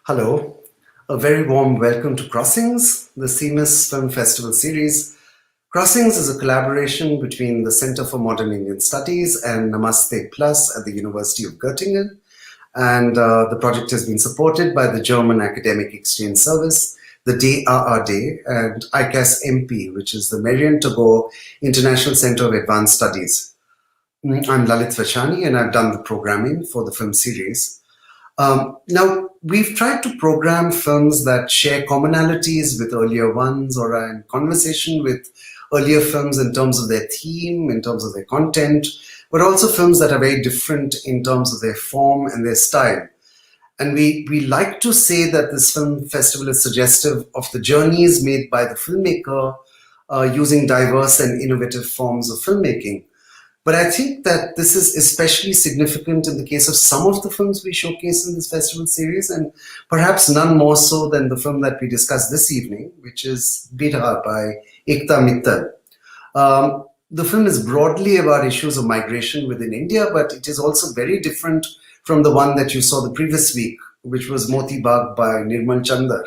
Hello, a very warm welcome to Crossings, the seamless film festival series. Crossings is a collaboration between the Center for Modern Indian Studies and Namaste Plus at the University of Göttingen. And the project has been supported by the German Academic Exchange Service, the DAAD, and ICAS MP, which is the Marian Tagore International Center of Advanced Studies. I'm Lalit Vachani, and I've done the programming for the film series. Now, we've tried to program films that share commonalities with earlier ones or are in conversation with earlier films in terms of their theme, in terms of their content, but also films that are very different in terms of their form and their style. And we like to say that this film festival is suggestive of the journeys made by the filmmaker using diverse and innovative forms of filmmaking. But I think that this is especially significant in the case of some of the films we showcase in this festival series, and perhaps none more so than the film that we discussed this evening, which is Birha by Ekta Mittal. The film is broadly about issues of migration within India, but it is also very different from the one that you saw the previous week, which was Moti Bagh by Nirmal Chandar.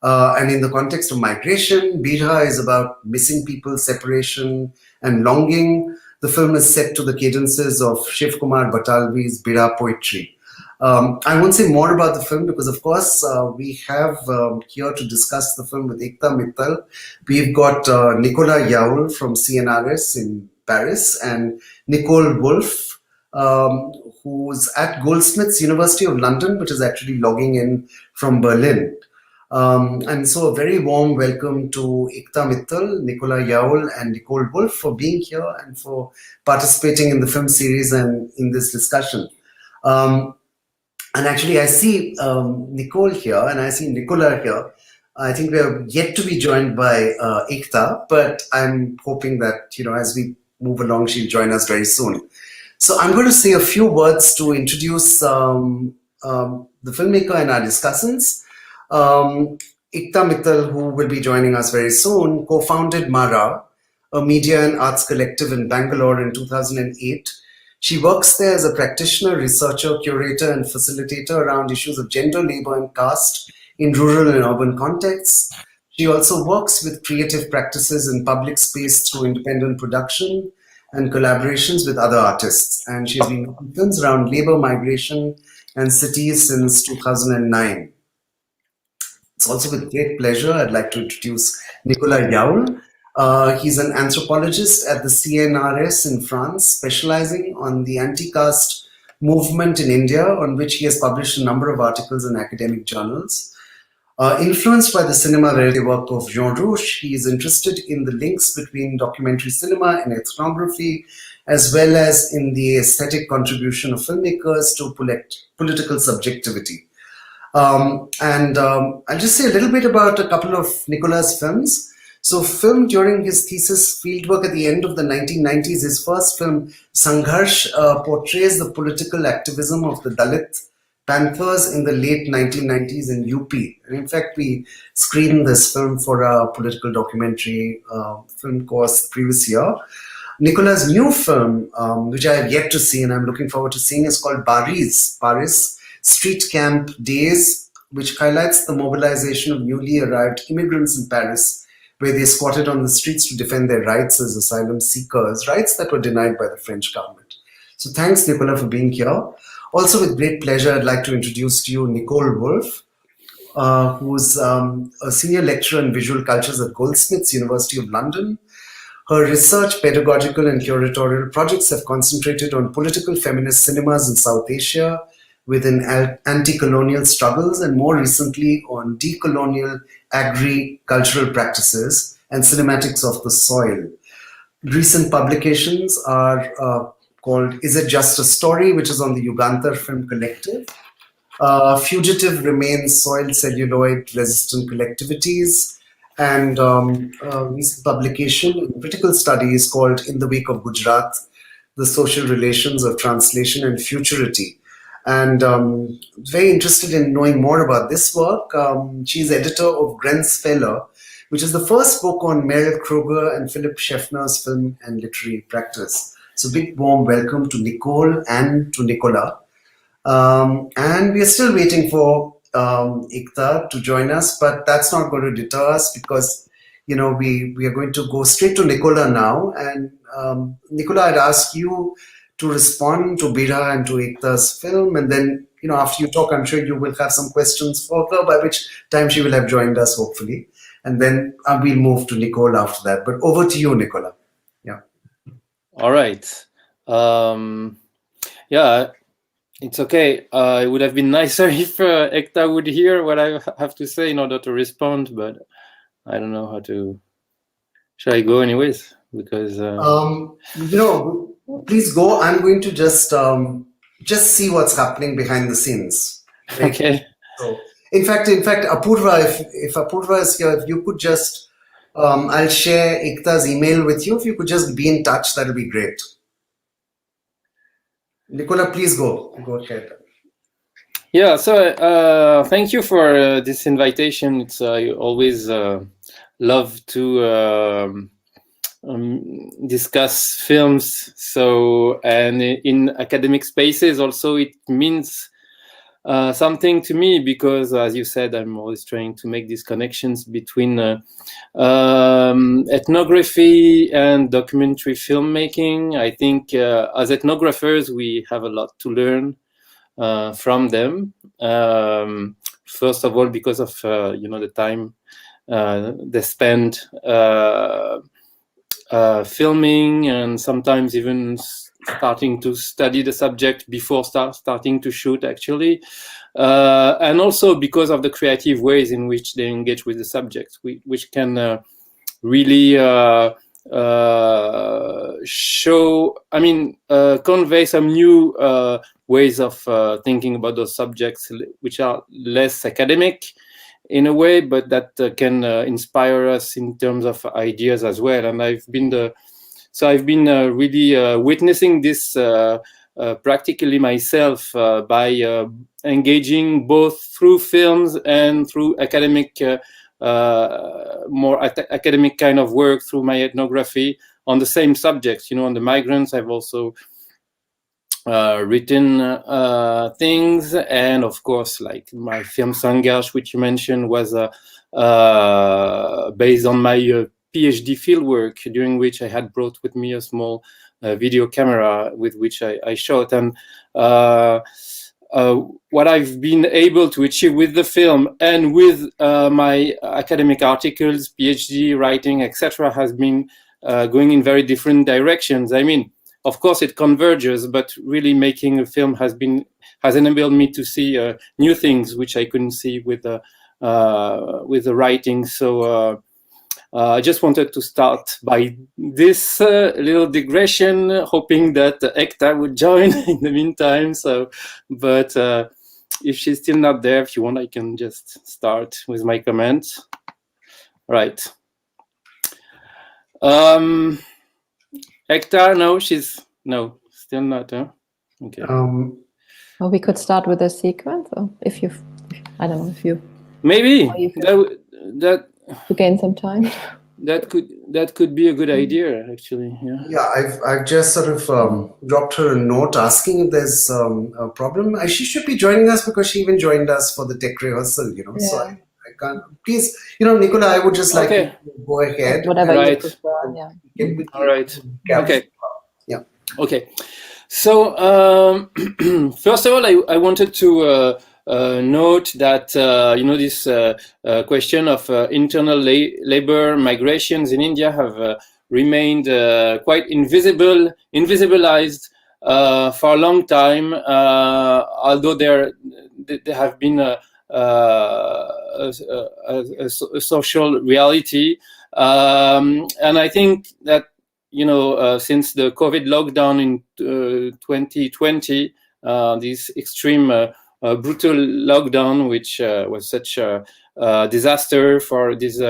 And in the context of migration, Birha is about missing people, separation, and longing. The film is set to the cadences of Shiv Kumar Batalvi's Birha poetry. I won't say more about the film because, of course, we have here to discuss the film with Ekta Mittal. We've got Nikola Yaur from CNRS in Paris and Nicole Wolf, who's at Goldsmiths University of London, but is actually logging in from Berlin. And so a very warm welcome to Ekta Mittal, Nikola Yaur, and Nicole Wolf for being here and for participating in the film series and in this discussion. And actually, I see Nicole here and I see Nikola here. I think we are yet to be joined by Ekta, but I'm hoping that, as we move along, she'll join us very soon. So I'm going to say a few words to introduce the filmmaker and our discussants. Ekta Mittal, who will be joining us very soon, co-founded Mara, a media and arts collective in Bangalore in 2008. She works there as a practitioner, researcher, curator, and facilitator around issues of gender, labor, and caste in rural and urban contexts. She also works with creative practices in public space through independent production and collaborations with other artists. And she has been making films around labor, migration, and cities since 2009. It's also with great pleasure I'd like to introduce Nikola Yaur. He's an anthropologist at the CNRS in France, specializing on the anti-caste movement in India, on which he has published a number of articles in academic journals. Influenced by the cinema verite work of Jean Rouch, he is interested in the links between documentary cinema and ethnography, as well as in the aesthetic contribution of filmmakers to political subjectivity. I'll just say a little bit about a couple of Nicola's films. So filmed during his thesis fieldwork at the end of the 1990s, his first film, Sangharsh, portrays the political activism of the Dalit Panthers in the late 1990s in UP. And in fact, we screened this film for a political documentary film course the previous year. Nicola's new film, which I have yet to see and I'm looking forward to seeing, is called Paris, Street Camp Days, which highlights the mobilization of newly arrived immigrants in Paris, where they squatted on the streets to defend their rights as asylum seekers, rights that were denied by the French government. So thanks, Nicola, for being here. Also, with great pleasure, I'd like to introduce to you Nicole Wolf, who's a senior lecturer in visual cultures at Goldsmiths, University of London. Her research, pedagogical and curatorial projects have concentrated on political feminist cinemas in South Asia, within anti-colonial struggles, and more recently on decolonial agri-cultural practices and cinematics of the soil. Recent publications are called Is It Just a Story, which is on the Yugantar Film Collective, Fugitive Remains, Soil Celluloid Resistant Collectivities, and recent publication, critical studies called In the Wake of Gujarat, The Social Relations of Translation and Futurity. And very interested in knowing more about this work. She's editor of Grenzfehler, which is the first book on Meryl Kruger and Philip Schaffner's film and literary practice. So big warm welcome to Nicole and to Nicola. And we are still waiting for Ekta to join us, but that's not going to deter us because, we are going to go straight to Nikola now. And Nikola, I'd ask you to respond to Birha and to Ekta's film. And then, after you talk, I'm sure you will have some questions for her, by which time she will have joined us, hopefully. And then we'll move to Nicole after that. But over to you, Nikola. Yeah. All right. Yeah, it's okay. It would have been nicer if Ekta would hear what I have to say in order to respond, but I don't know how to. Shall I go anyways? Because please go. I'm going to just see what's happening behind the scenes. Right? Okay. So, in fact, Apurva, if Apurva is here, if you could just, I'll share Ekta's email with you. If you could just be in touch, that'll be great. Nikola, please go ahead. Yeah, so thank you for this invitation. It's I always love to discuss films. So, and in academic spaces also, it means something to me because, as you said, I'm always trying to make these connections between ethnography and documentary filmmaking. I think as ethnographers, we have a lot to learn from them. First of all, because of the time they spend filming, and sometimes even starting to study the subject before starting to shoot, actually, and also because of the creative ways in which they engage with the subject, which can really show, convey some new ways of thinking about those subjects, which are less academic in a way, but that can inspire us in terms of ideas as well. And I've been really witnessing this practically myself by engaging both through films and through academic, more academic kind of work through my ethnography on the same subjects. On the migrants, I've also written things, and of course, like my film Sangarsh, which you mentioned, was based on my PhD fieldwork, during which I had brought with me a small video camera with which I shot. And what I've been able to achieve with the film and with my academic articles, PhD writing, etc., has been going in very different directions. Of course, it converges, but really making a film has enabled me to see new things which I couldn't see with the writing. So I just wanted to start by this little digression, hoping that Ekta would join in the meantime. So, but if she's still not there, if you want, I can just start with my comments. Right. Ekta, no, still not. Huh? Okay. Well, we could start with a sequence, or if you, I don't know if you. Maybe that to gain some time. That could be a good idea, actually. Yeah. Yeah, I've just sort of dropped her a note asking if there's a problem. She should be joining us because she even joined us for the tech rehearsal. Yeah. So I can't. Please, Nikola, I would just like to go ahead. Whatever you prefer. Yeah. All right. Okay. Yeah. Okay. So first of all, I wanted to note that this question of internal labor migrations in India have remained quite invisibilized for a long time, although there have been a social reality, and I think that since the COVID lockdown in 2020, this extreme brutal lockdown, which was such a disaster for these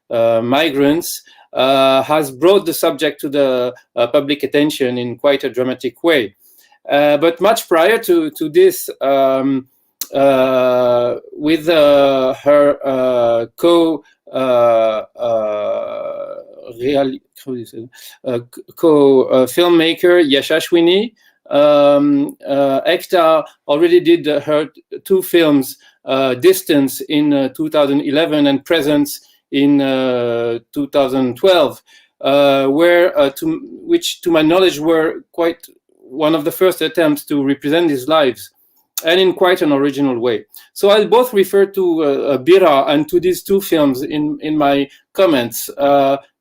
migrants, has brought the subject to the public attention in quite a dramatic way. But much prior to this, with her co-filmmaker Yashashwini, Ekta already did her 2 films, Distance in 2011 and Presence in 2012, which to my knowledge were quite one of the first attempts to represent these lives, and in quite an original way. So I'll both refer to Birha and to these 2 films in my comments,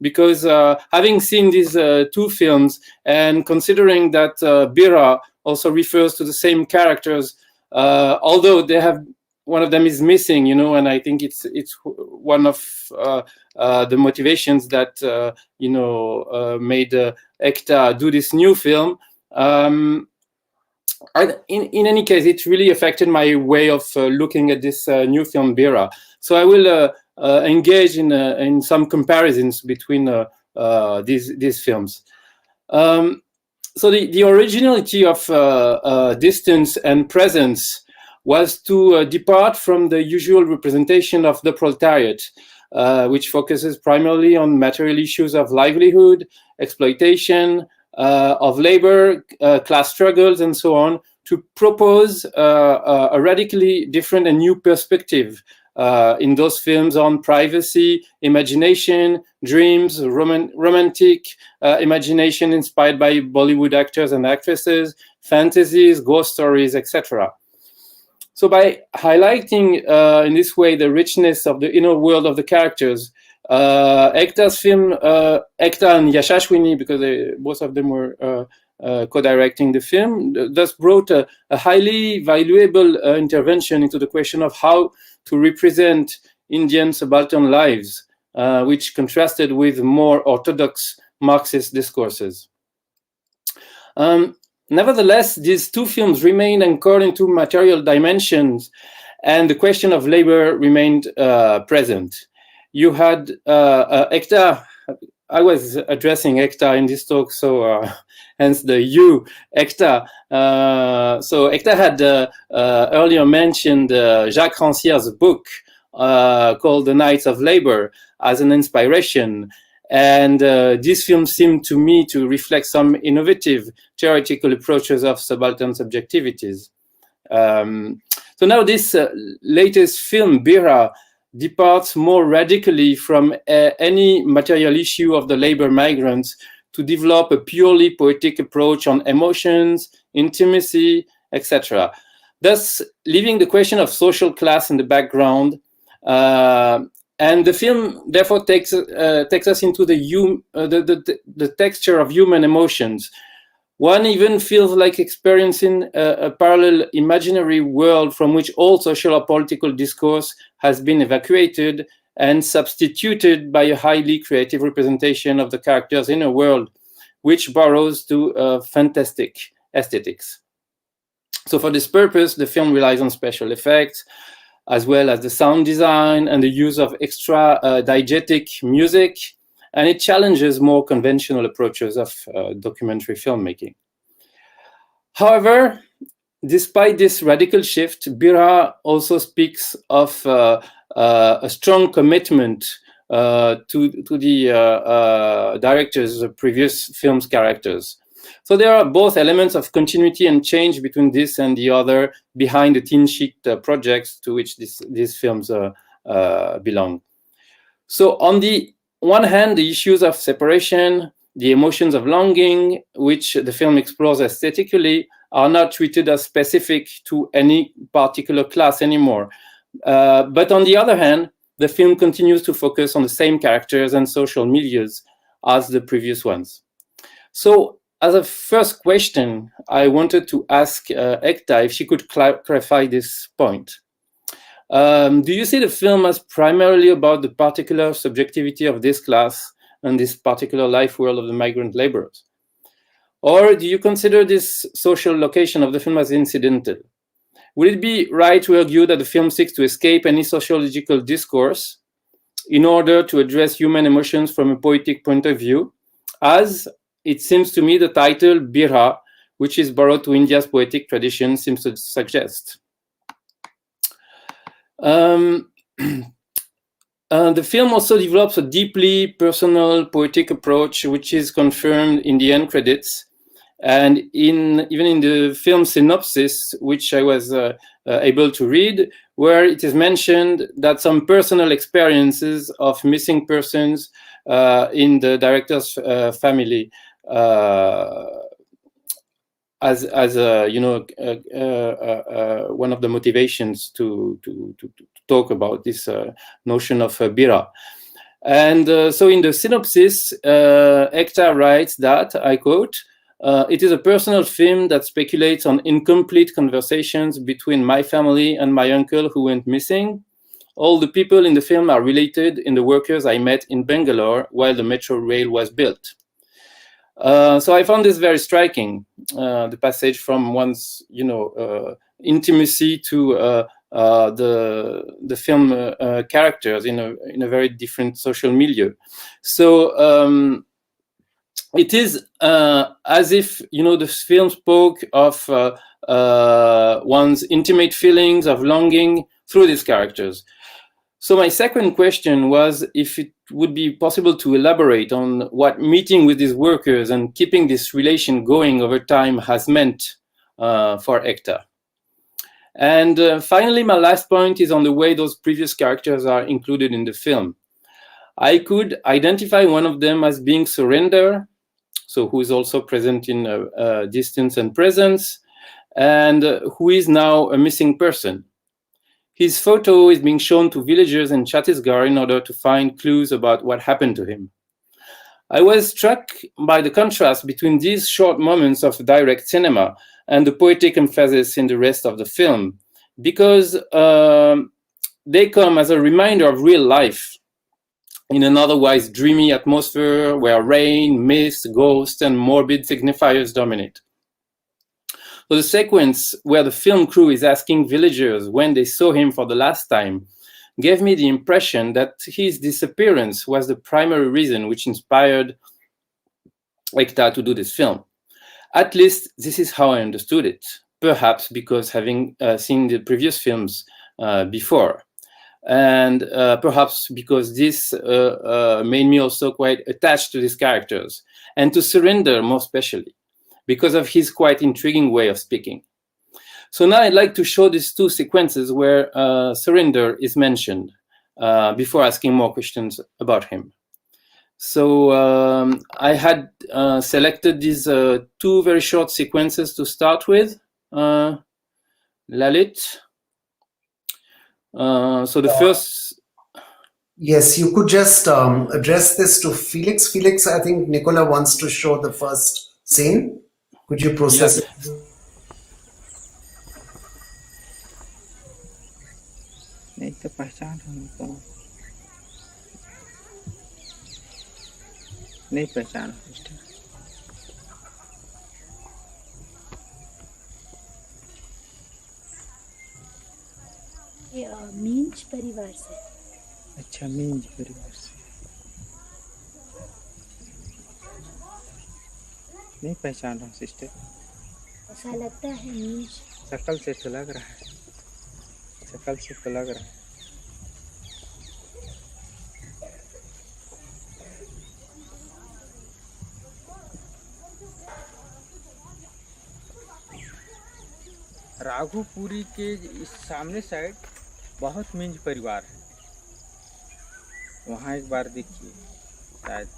because having seen these 2 films and considering that Birha also refers to the same characters, although they have, one of them is missing, and I think it's one of the motivations that made Ekta do this new film. In any case, it really affected my way of looking at this new film, Birha. So I will engage in some comparisons between these films. So the originality of Distance and Presence was to depart from the usual representation of the proletariat, which focuses primarily on material issues of livelihood, exploitation, of labor, class struggles, and so on, to propose a radically different and new perspective in those films on privacy, imagination, dreams, romantic imagination inspired by Bollywood actors and actresses, fantasies, ghost stories, etc. So by highlighting in this way the richness of the inner world of the characters, Ekta's film, Ekta and Yashashwini, because both of them were co-directing the film, thus brought a highly valuable intervention into the question of how to represent Indian subaltern lives, which contrasted with more orthodox Marxist discourses. Nevertheless, these 2 films remained anchored into material dimensions, and the question of labor remained present. You had Ekta. I was addressing Ekta in this talk, so hence the you, Ekta. So Ekta had earlier mentioned Jacques Rancière's book called The Knights of Labor as an inspiration. And this film seemed to me to reflect some innovative theoretical approaches of subaltern subjectivities. So now this latest film, Birha, departs more radically from any material issue of the labor migrants to develop a purely poetic approach on emotions, intimacy, etc. Thus, leaving the question of social class in the background. And the film therefore takes us into the texture of human emotions. One even feels like experiencing a parallel imaginary world from which all social or political discourse has been evacuated and substituted by a highly creative representation of the characters in a world which borrows to fantastic aesthetics. So for this purpose, the film relies on special effects, as well as the sound design and the use of extra diegetic music, and it challenges more conventional approaches of documentary filmmaking. However, despite this radical shift, Birha also speaks of a strong commitment to the director's previous film's characters. So there are both elements of continuity and change between this and the other behind the teen chic projects to which these films belong. So on the one hand, the issues of separation, the emotions of longing, which the film explores aesthetically, are not treated as specific to any particular class anymore. But on the other hand, the film continues to focus on the same characters and social milieus as the previous ones. So as a first question, I wanted to ask Ekta if she could clarify this point. Do you see the film as primarily about the particular subjectivity of this class and this particular life world of the migrant laborers? Or do you consider this social location of the film as incidental? Would it be right to argue that the film seeks to escape any sociological discourse in order to address human emotions from a poetic point of view, as it seems to me the title Birha, which is borrowed to India's poetic tradition, seems to suggest? The film also develops a deeply personal poetic approach, which is confirmed in the end credits, And even in the film synopsis, which I was able to read, where it is mentioned that some personal experiences of missing persons in the director's family as one of the motivations to talk about this notion of Birha. And so in the synopsis, Ekta writes that, I quote, "It is a personal film that speculates on incomplete conversations between my family and my uncle who went missing. All the people in the film are related in the workers I met in Bangalore while the metro rail was built." So I found this very striking, the passage from one's, intimacy to the film characters in a very different social milieu. So it is as if the film spoke of one's intimate feelings of longing through these characters. So my second question was if it would be possible to elaborate on what meeting with these workers and keeping this relation going over time has meant for Ekta. And finally, my last point is on the way those previous characters are included in the film. I could identify one of them as being Surrender, so who is also present in Distance and Presence, and who is now a missing person. His photo is being shown to villagers in Chhattisgarh in order to find clues about what happened to him. I was struck by the contrast between these short moments of direct cinema and the poetic emphasis in the rest of the film, because they come as a reminder of real life in an otherwise dreamy atmosphere where rain, mist, ghosts, and morbid signifiers dominate. So the sequence where the film crew is asking villagers when they saw him for the last time gave me the impression that his disappearance was the primary reason which inspired Ekta to do this film. At least this is how I understood it, perhaps because having seen the previous films before. And perhaps because this made me also quite attached to these characters, and to Surrender more especially, because of his quite intriguing way of speaking. So now I'd like to show these two sequences where Surrender is mentioned before asking more questions about him. So I had selected these two very short sequences to start with. Lalit. So the first... Yes, you could just address this to Felix. Felix, I think Nicola wants to show the first scene. Could you process it? नहीं तो पहचान हमको नहीं पहचान ये मींज परिवार से। अच्छा, मींज परिवार से नहीं पहचान रहा सिस्टर। ऐसा लगता है मींज। शक्ल से तो लग रहा है, शक्ल से तो लग रहा है। राघोपुरी के इस सामने साइड बहुत मिंज परिवार है, वहाँ एक बार देखिए शायद।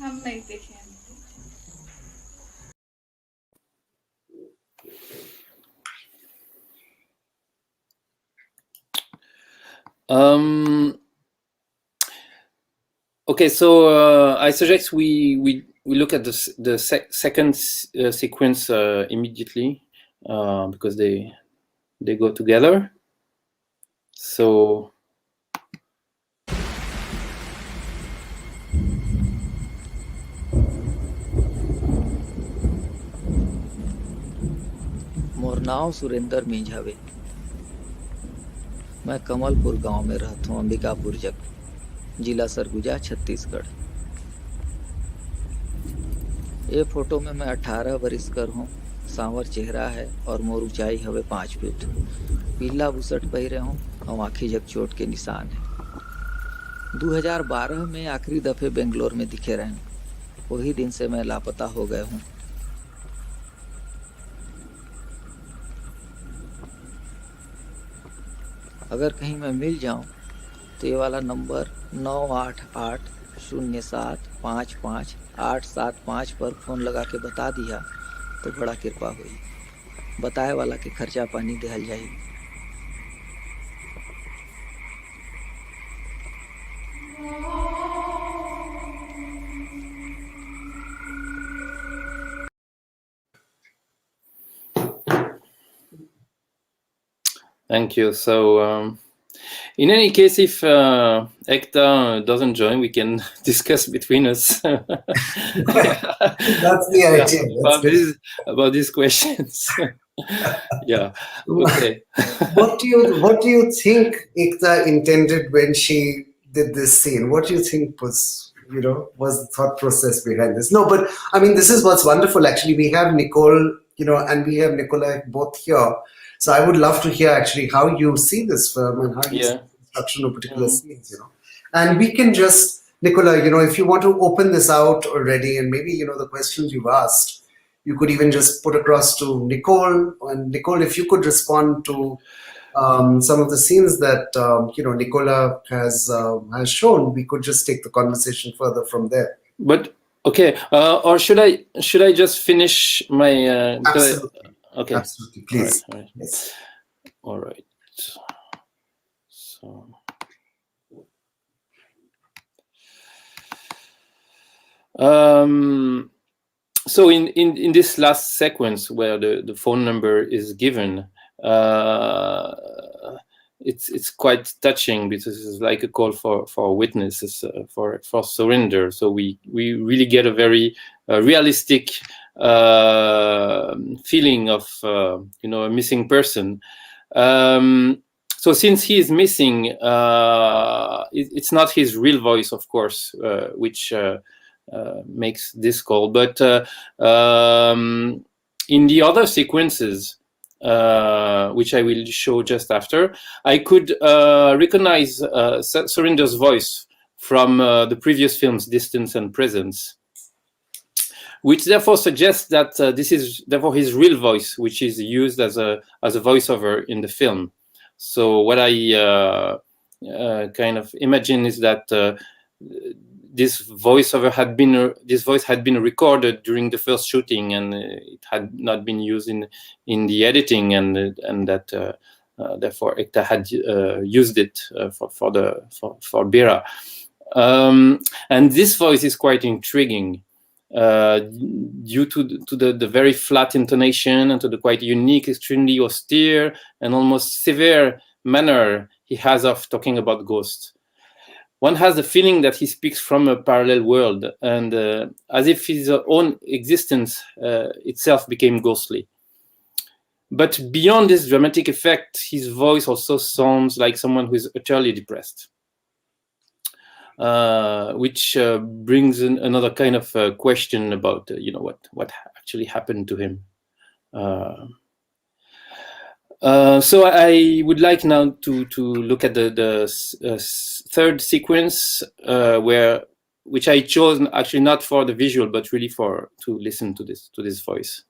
हम नहीं देखे। Okay, so I suggest we look at the second sequence immediately because they go together. So मोर नाव सुरेंद्र मींझावे। मैं कमलपुर गांव में रहता हूँ, अंबिकापुर जग, जिला सरगुजा, छत्तीसगढ़। ये फोटो में मैं 18 बरिस कर हूँ, सांवर चेहरा है और मोर ऊंचाई हवे 5 फीट। पीला बुसट पहिरे हूँ और आँखी जग चोट के निशान है। 2012 में आखिरी दफे बेंगलोर में दिखे रहे, वही दिन से मैं लापता हो गया हूँ। अगर कहीं मैं मिल जाऊं तो ये वाला नंबर 9880755875 पर फोन लगा के बता दिया तो बड़ा कृपा हुई। बताए वाला के खर्चा पानी देहल जाई। thank you. So in any case, if Ekta doesn't join, we can discuss between us. That's the idea. About these questions. Yeah. Okay. What do you think Ekta intended when she did this scene? What do you think was the thought process behind this? No, but I mean, this is what's wonderful. Actually, we have Nicole, and we have Nikola both here. So I would love to hear actually how you see this film and how you see the construction of particular scenes, And we can just, Nikola, if you want to open this out already, and maybe, the questions you've asked, you could even just put across to Nicole. And Nicole, if you could respond to some of the scenes that, Nikola has shown, we could just take the conversation further from there. But, okay, or should I just finish my... Absolutely. Okay. Absolutely, please. All right. Yes. All right. So in this last sequence where the phone number is given, it's quite touching because it's like a call for witnesses, for surrender. So we really get a very realistic feeling of a missing person. So since he is missing, it's not his real voice, of course, which makes this call. But in the other sequences, which I will show just after, I could recognize Surinder's voice from the previous films, Distance and Presence, which therefore suggests that this is therefore his real voice, which is used as a voiceover in the film. So what I kind of imagine is that this voice had been recorded during the first shooting, and it had not been used in the editing, and that therefore Ekta had used it for Birha. And this voice is quite intriguing due to the very flat intonation and to the quite unique, extremely austere and almost severe manner he has of talking about ghosts. One has the feeling that he speaks from a parallel world, and as if his own existence itself became ghostly. But beyond this dramatic effect, his voice also sounds like someone who is utterly depressed, which brings in another kind of question about what actually happened to him. So I would like now to look at the third sequence, which I chose actually not for the visual, but really to listen to this voice.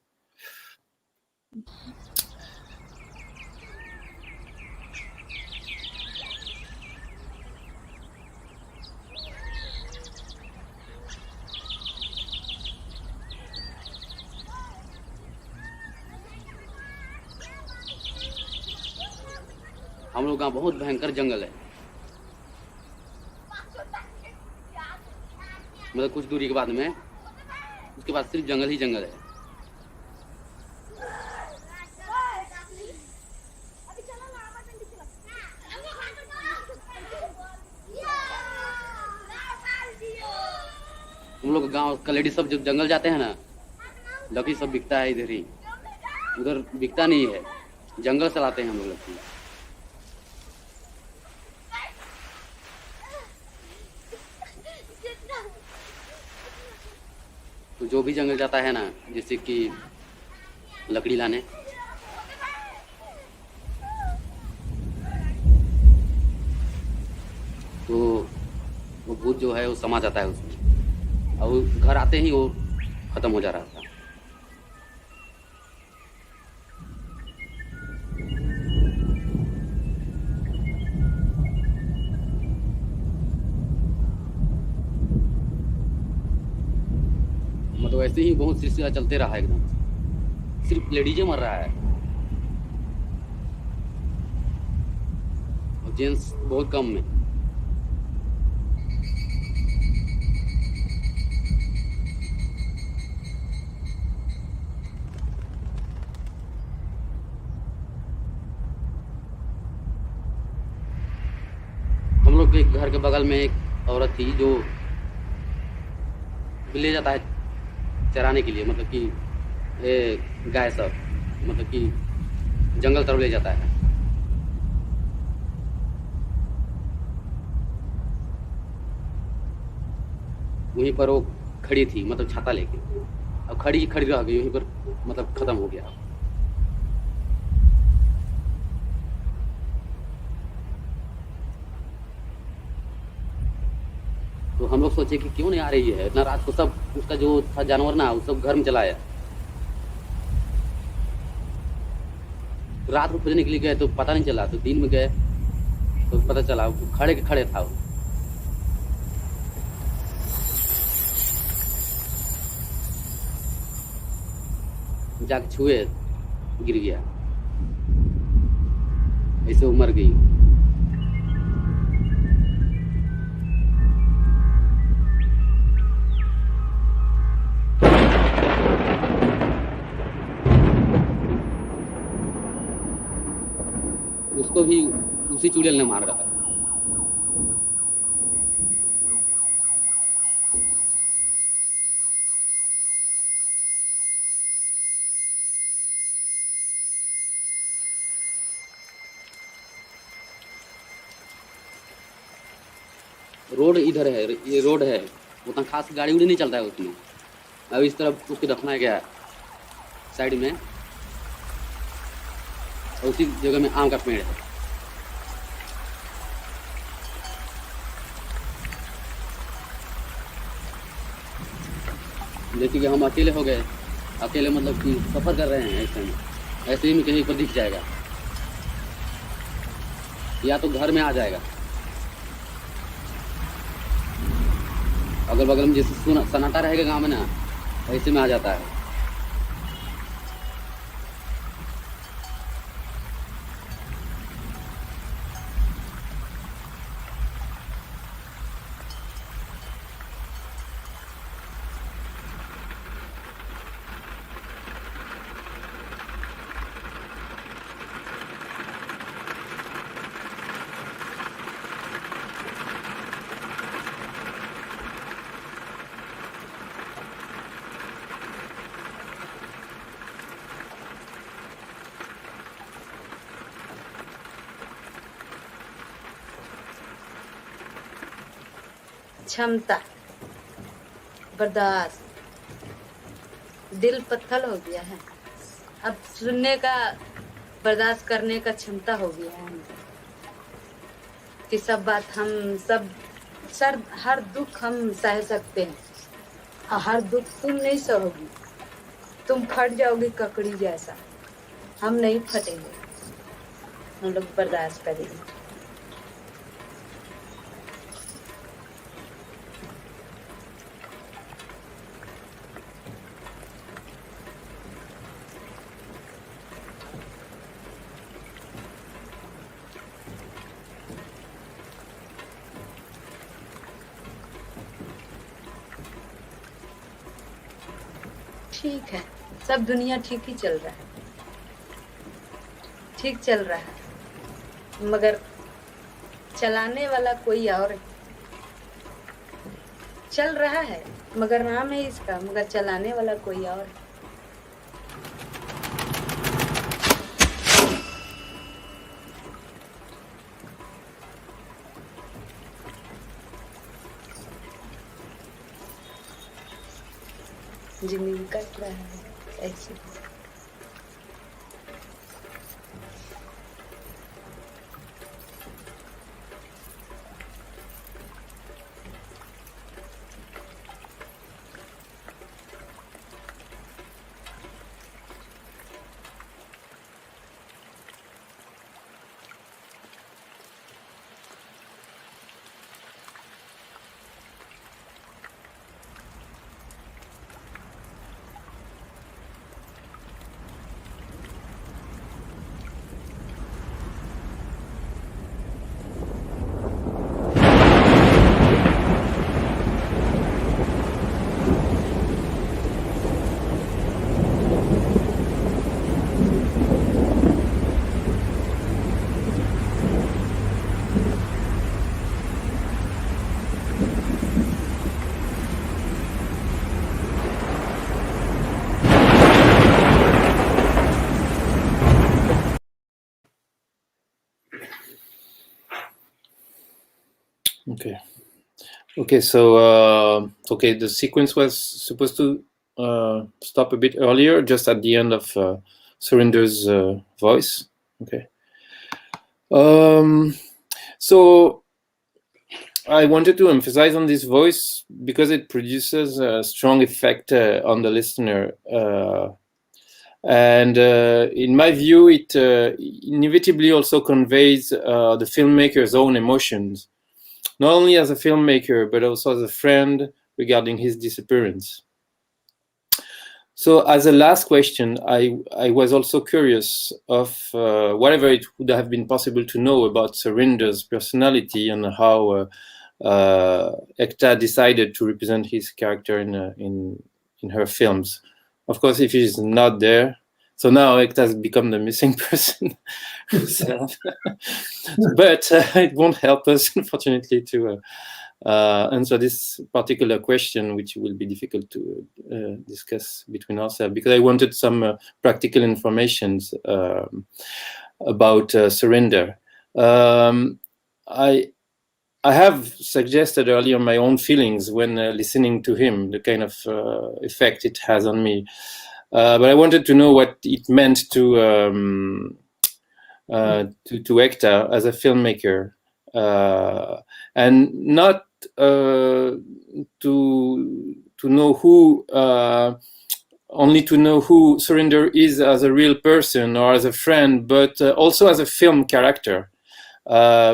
हम लोग यहाँ बहुत भयंकर जंगल है, मतलब कुछ दूरी के बाद में, उसके बाद सिर्फ जंगल ही जंगल है। हम लोग गांव का लेडीज सब जब जंगल जाते हैं ना, लकड़ी सब बिकता है इधर ही, उधर बिकता नहीं है, जंगल से लाते हैं हम लोग लकड़ी। तो जो भी जंगल जाता है ना, जैसे कि लकड़ी लाने, तो वो भूत जो है वो समा जाता है उसमें, और घर आते ही वो खत्म हो जा रहा था। मतलब ऐसे ही बहुत सिलसिला चलते रहा एकदम, सिर्फ लेडीजे मर रहा है और जेंट्स बहुत कम में। हम लोग के घर के बगल में एक औरत थी जो ले जाता है चराने के लिए, मतलब कि गाय सब, मतलब कि जंगल तरफ ले जाता है। वहीं पर वो खड़ी थी, मतलब छाता लेके, अब खड़ी रह गई वहीं पर, मतलब खत्म हो गया। तो हम लोग सोचे कि क्यों नहीं आ रही है इतना रात को, सब उसका जो था जानवर ना, वो सब घर में चला आया। रात को खोजने के लिए गए तो पता नहीं चला, तो दिन में गए तो पता चला खड़े के खड़े था वो। जाके छुए, गिर गया, ऐसे वो मर गई। उसको भी उसी चुड़ैल ने मार रहा था। रोड इधर है, ये रोड है, उतना खास गाड़ी उड़ी नहीं चलता है उसमें। अब इस तरफ उसको दफनाया गया साइड में, और उसी जगह में आम का पेड़ है। जैसे कि हम अकेले हो गए, अकेले मतलब कि सफर कर रहे हैं, ऐसे ही में कहीं पर दिख जाएगा, या तो घर में आ जाएगा, अगल बगल में जैसे सन्नाटा रहेगा गांव में ना, ऐसे में आ जाता है। क्षमता, बर्दाश्त, दिल पत्थर हो गया है, अब सुनने का, बर्दाश्त करने का क्षमता हो गया है कि सब बात हम सब सर, हर दुख हम सह सकते हैं, और हर दुख तुम नहीं सहोगी, तुम फट जाओगी ककड़ी जैसा, हम नहीं फटेंगे, हम लोग बर्दाश्त करेंगे। ठीक है, सब दुनिया ठीक ही चल रहा है, ठीक चल रहा है, मगर चलाने वाला कोई और है। चल रहा है मगर नाम है इसका, मगर चलाने वाला कोई और है। जिंदगी कट रहा है ऐसे। Okay, so okay, the sequence was supposed to stop a bit earlier, just at the end of Surinder's voice. Okay. So I wanted to emphasize on this voice because it produces a strong effect on the listener. And in my view, it inevitably also conveys the filmmaker's own emotions, not only as a filmmaker, but also as a friend regarding his disappearance. So as a last question, I was also curious of whatever it would have been possible to know about Surinder's personality and how Ekta decided to represent his character in her films. Of course, if he's not there, so now Ekta has become the missing person herself. But it won't help us, unfortunately, to answer this particular question, which will be difficult to discuss between ourselves, because I wanted some practical information about Surinder. I have suggested earlier my own feelings when listening to him, the kind of effect it has on me. But I wanted to know what it meant to Ekta as a filmmaker, and not to know who only to know who Surinder is as a real person or as a friend, but also as a film character,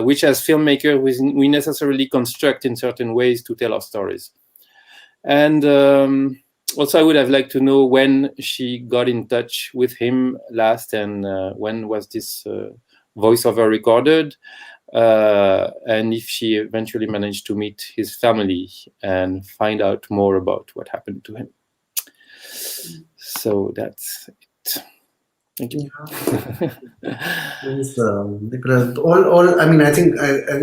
which as filmmaker we necessarily construct in certain ways to tell our stories. And also, I would have liked to know when she got in touch with him last, and when was this voiceover recorded, and if she eventually managed to meet his family and find out more about what happened to him. So that's it. Thank you. Yes, Nikola, I mean, I think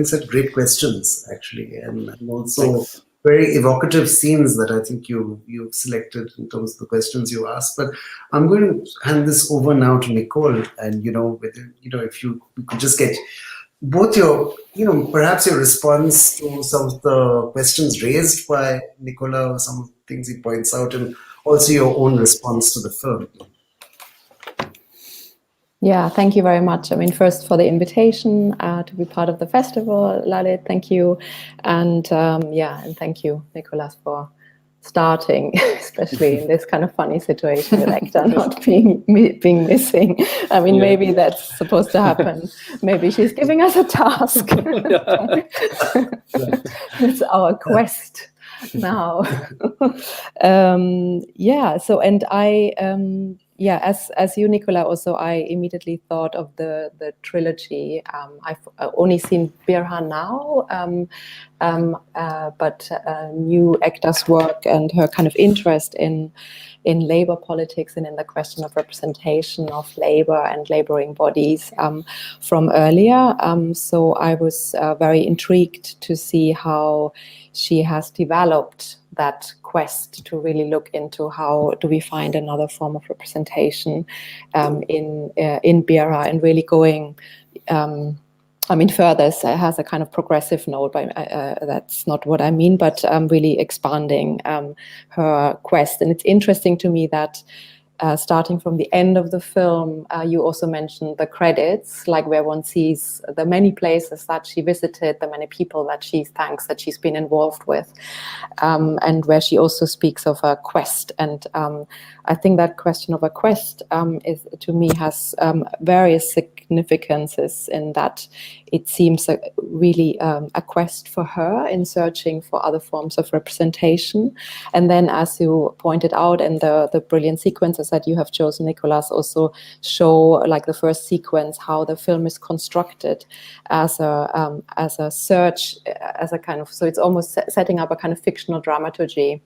said great questions actually, and also. Thanks. Very evocative scenes that I think you've selected in terms of the questions you asked. But I'm going to hand this over now to Nicole, and if you could just get both your perhaps your response to some of the questions raised by Nikola, or some of the things he points out, and also your own response to the film. Yeah, thank you very much. I mean, first for the invitation to be part of the festival, Lalit, thank you. And and thank you, Nicolas, for starting, especially in this kind of funny situation with Ekta not being missing. I mean, maybe that's supposed to happen. Maybe she's giving us a task. It's our quest now. So, and I... yeah, as you, Nicola, also I immediately thought of the trilogy. I've only seen Birha now, but knew Ekta's work and her kind of interest in labor politics and in the question of representation of labor and laboring bodies from earlier. So I was very intrigued to see how she has developed that quest to really look into how do we find another form of representation in Birha, and really going further. It has a kind of progressive note, but that's not what I mean, but really expanding her quest. And it's interesting to me that starting from the end of the film, you also mentioned the credits, like where one sees the many places that she visited, the many people that she thanks that she's been involved with, and where she also speaks of a quest. And I think that question of a quest is, to me, has various significances in that it seems really a quest for her in searching for other forms of representation. And then, as you pointed out, in the brilliant sequences that you have chosen, Nicolas, also show, like the first sequence, how the film is constructed as a search, as a kind of, so it's almost setting up a kind of fictional dramaturgy,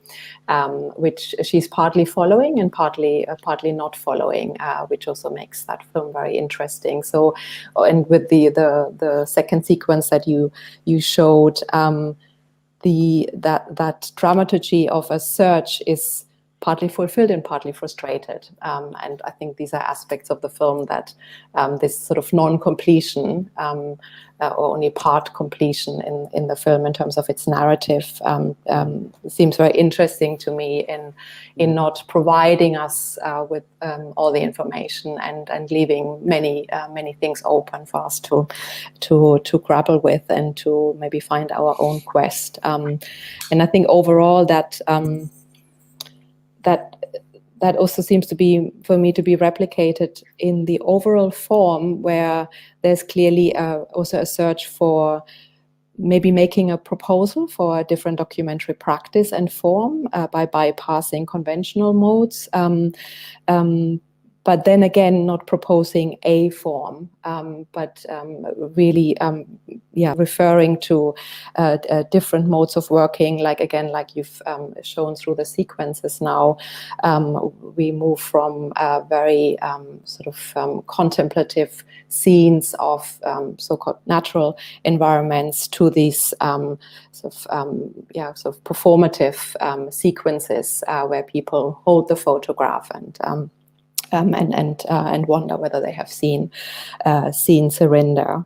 which she's partly following and partly not following, which also makes that film very interesting. So, and with the second sequence that you showed, that dramaturgy of a search is partly fulfilled and partly frustrated. And I think these are aspects of the film that this sort of non-completion or only part completion in the film in terms of its narrative seems very interesting to me in not providing us with all the information and leaving many things open for us to grapple with and to maybe find our own quest. And I think overall that also seems to be, for me, to be replicated in the overall form, where there's clearly also a search for maybe making a proposal for a different documentary practice and form by bypassing conventional modes. But then again, not proposing a form, but really, referring to different modes of working. Like you've shown through the sequences now, we move from very contemplative scenes of so-called natural environments to these performative sequences where people hold the photograph and wonder whether they have seen surrender.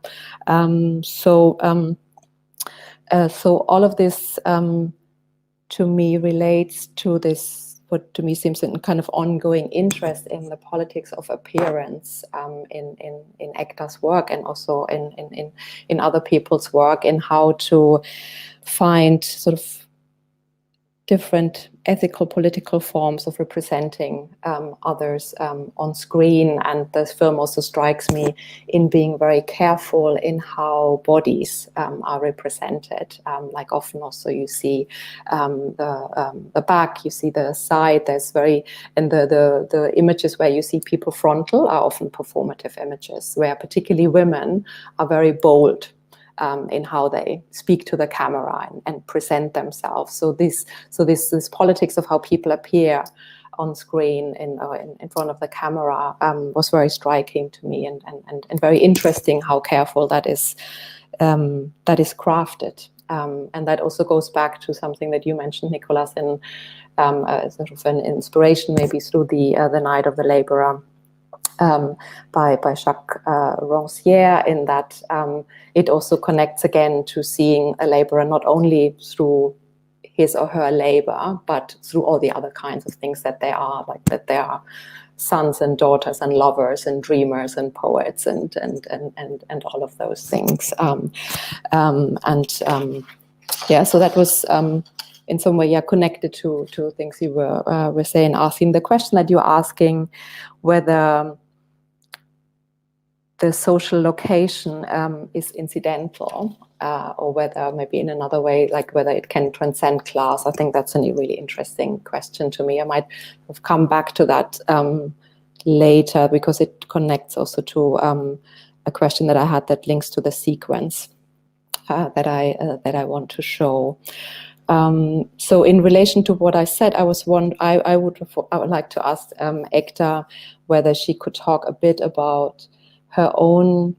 So all of this to me relates to this, what to me seems a kind of ongoing interest in the politics of appearance in Ekta's work, and also in other people's work, in how to find sort of different ethical, political forms of representing others on screen. And this film also strikes me in being very careful in how bodies are represented. Like often also you see the back, you see the side. There's and the images where you see people frontal are often performative images, where particularly women are very bold in how they speak to the camera and present themselves. So this politics of how people appear on screen in front of the camera was very striking to me, and very interesting how careful that is crafted. And that also goes back to something that you mentioned, Nicolas, in sort of an inspiration maybe through the Night of the Laborer. By Jacques Rancière, in that it also connects again to seeing a laborer not only through his or her labor, but through all the other kinds of things that they are, like that they are sons and daughters and lovers and dreamers and poets and all of those things. So that was in some way connected to things you were saying, asking the question that you're asking, whether the social location is incidental, or whether maybe in another way, like whether it can transcend class. I think that's a really interesting question to me. I might have come back to that later because it connects also to a question that I had that links to the sequence that I want to show. So in relation to what I said, I would like to ask Ekta whether she could talk a bit about her own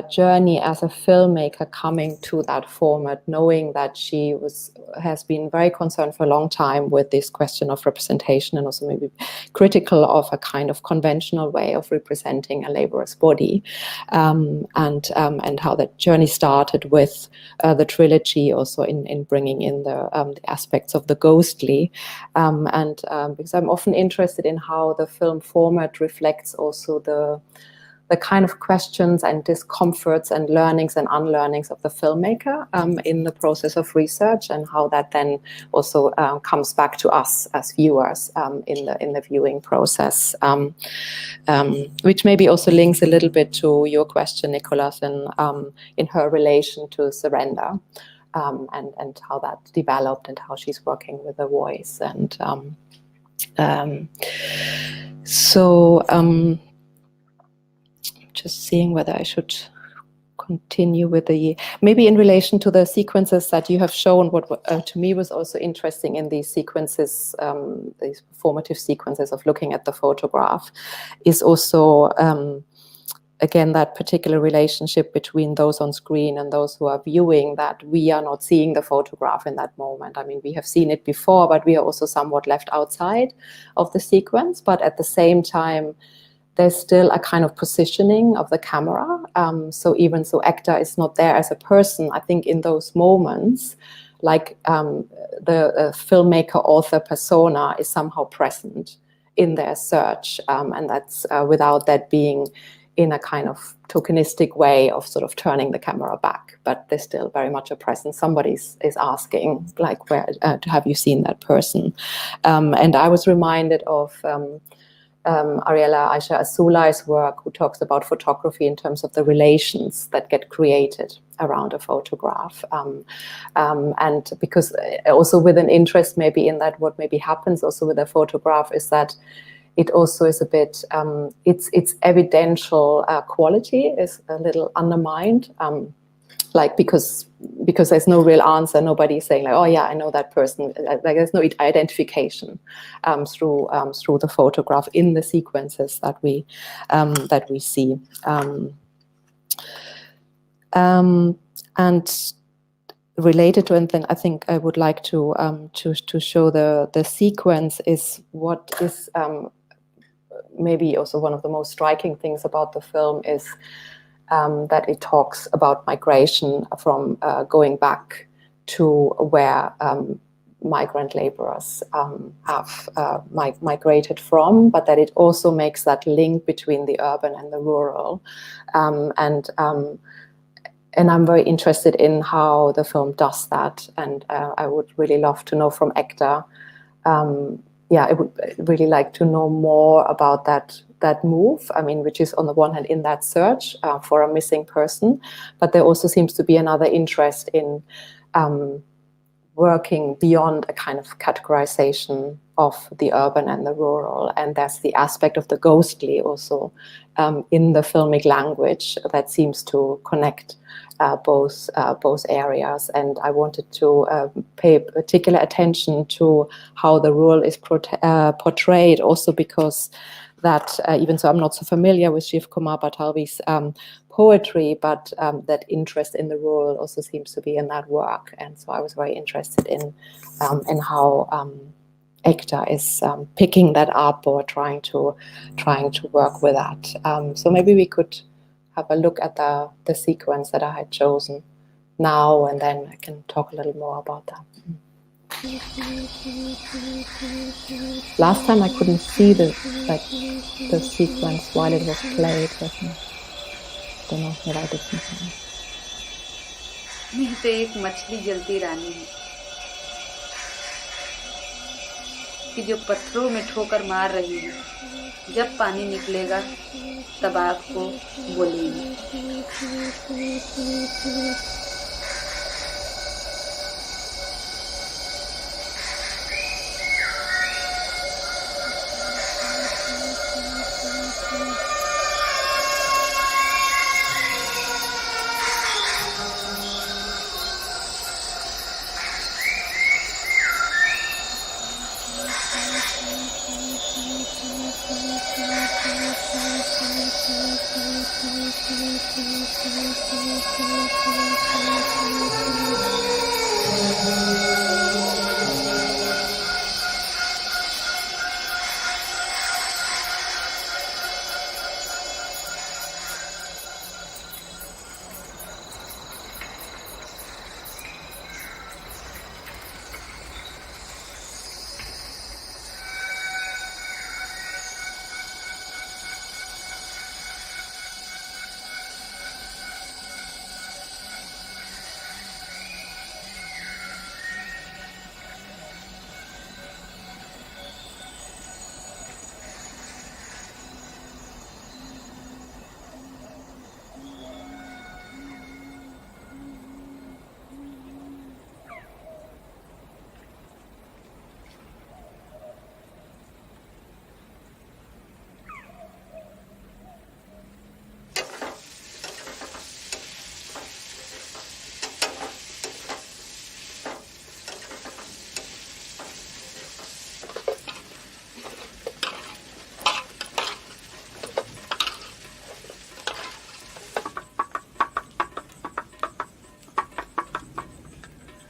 journey as a filmmaker coming to that format, knowing that she has been very concerned for a long time with this question of representation and also maybe critical of a kind of conventional way of representing a laborer's body, and how that journey started with the trilogy, also in bringing in the aspects of the ghostly, because I'm often interested in how the film format reflects also the kind of questions and discomforts and learnings and unlearnings of the filmmaker in the process of research, and how that then also comes back to us as viewers in the viewing process, which maybe also links a little bit to your question, Nicolas, in her relation to surrender, and how that developed and how she's working with the voice. And just seeing whether I should continue with maybe in relation to the sequences that you have shown. What to me was also interesting in these sequences, these formative sequences of looking at the photograph, is also again that particular relationship between those on screen and those who are viewing, that we are not seeing the photograph in that moment. I mean, we have seen it before, but we are also somewhat left outside of the sequence. But at the same time, there's still a kind of positioning of the camera. So even so, Ekta is not there as a person. I think in those moments, like the filmmaker, author persona is somehow present in their search. And that's without that being in a kind of tokenistic way of sort of turning the camera back. But there's still very much a presence. Somebody is asking, like, where have you seen that person? And I was reminded of Ariella Aisha Asulai's work, who talks about photography in terms of the relations that get created around a photograph. And because also with an interest maybe in that, what maybe happens also with a photograph is that it also is a bit, its evidential quality is a little undermined. Like because there's no real answer, nobody's saying like, oh yeah, I know that person. Like there's no identification through the photograph in the sequences that we see. And related to anything, I think I would like to show the sequence is what is maybe also one of the most striking things about the film is. That it talks about migration from going back to where migrant laborers have migrated from, but that it also makes that link between the urban and the rural. And I'm very interested in how the film does that. And I would really love to know from Ekta. I would really like to know more about that move, I mean, which is on the one hand in that search for a missing person, but there also seems to be another interest in working beyond a kind of categorization of the urban and the rural. And that's the aspect of the ghostly also in the filmic language that seems to connect both areas. And I wanted to pay particular attention to how the rural is portrayed, also because that even so I'm not so familiar with Shiv Kumar Batalvi's poetry, but that interest in the rural also seems to be in that work. And so I was very interested in how Ekta is picking that up or trying to work with that. So maybe we could have a look at the sequence that I had chosen now, and then I can talk a little more about that. Last time I couldn't see the sequence while it was played. I don't know what I did. मैं तो एक मछली जलती रानी हूँ कि जो पत्थरों में ठोकर मार रही है. जब पानी निकलेगा तब आपको बोलेंगे.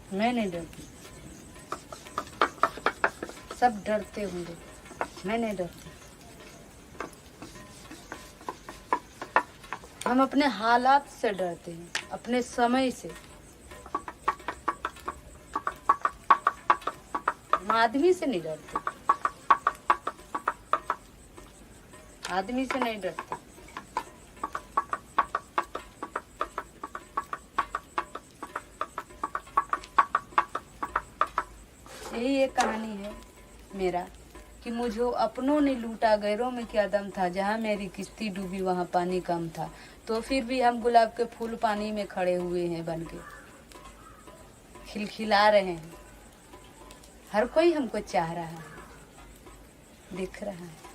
मैं नहीं डरती, सब डरते होंगे, मैं नहीं डरती। हम अपने हालात से डरते हैं, अपने समय से। हम आदमी से नहीं डरते, आदमी से नहीं डरते। यही एक कहानी है मेरा कि मुझे अपनों ने लूटा, गैरों में क्या दम था, जहाँ मेरी किश्ती डूबी वहाँ पानी कम था। तो फिर भी हम गुलाब के फूल पानी में खड़े हुए हैं, बन के खिलखिला रहे हैं। हर कोई हमको चाह रहा है, दिख रहा है।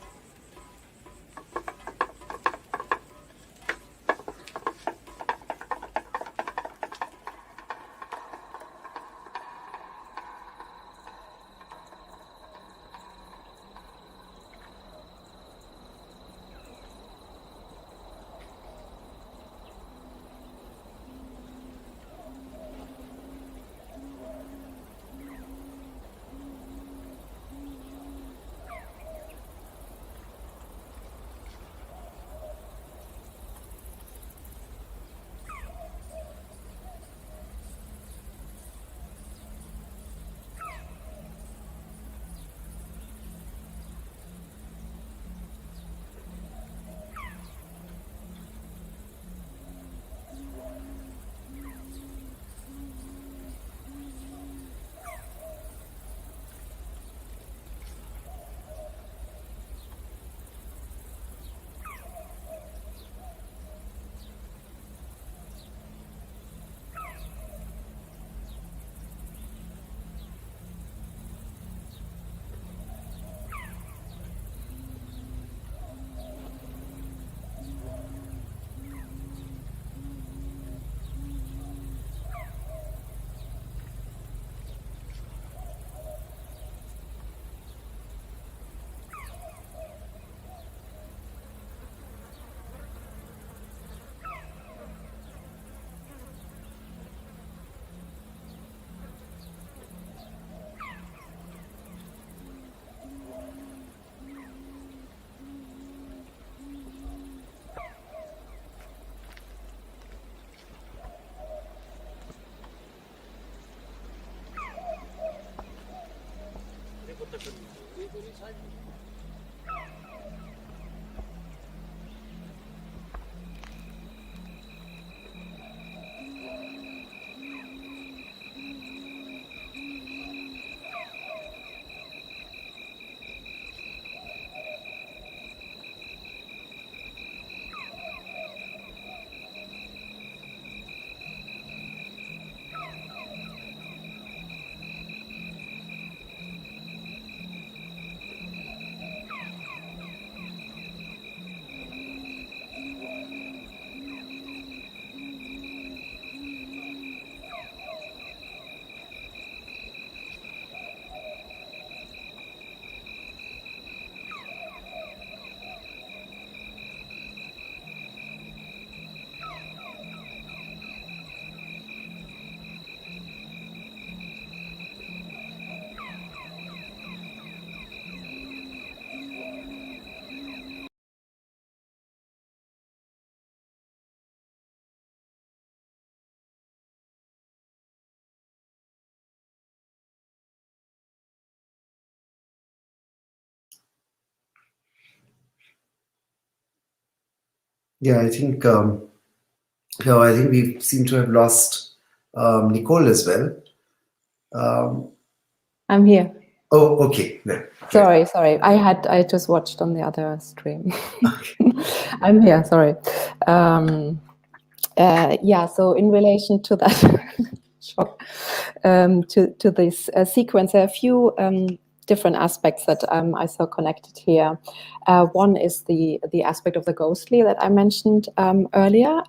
Yeah, I think we seem to have lost Nicole as well. I'm here. Oh, okay. There. Sorry. I just watched on the other stream. I'm here. Sorry. Yeah. So in relation to that, to this sequence, there are a few different aspects that I saw connected here. One is the aspect of the ghostly that I mentioned earlier,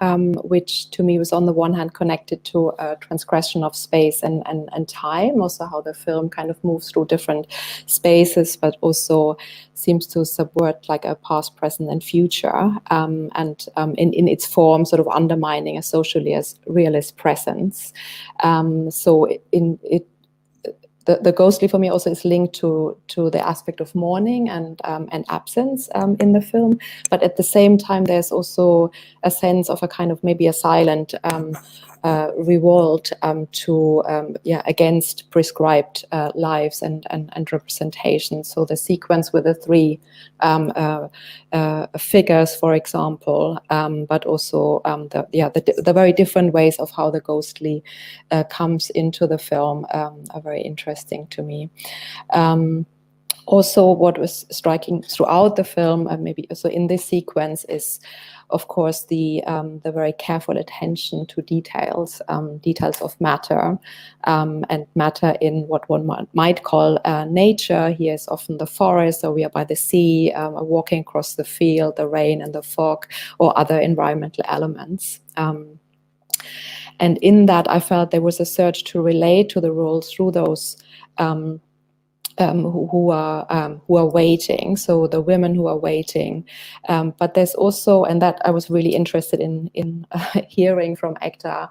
which to me was on the one hand connected to a transgression of space and time, also how the film kind of moves through different spaces, but also seems to subvert like a past, present, and future, and in its form, sort of undermining a socially as realist presence. So the ghostly for me also is linked to the aspect of mourning and absence in the film, but at the same time there's also a sense of a kind of maybe a silent revolt against prescribed lives and representations. So the sequence with the three figures, for example, but also the very different ways of how the ghostly comes into the film are very interesting to me. Also, what was striking throughout the film, and maybe also in this sequence, is, of course, the very careful attention to details of matter, and matter in what one might call nature. Here is often the forest, so we are by the sea, walking across the field, the rain and the fog, or other environmental elements. And in that, I felt there was a search to relate to the roles through those who are waiting, so the women who are waiting, but there's also, and that I was really interested in hearing from Ekta.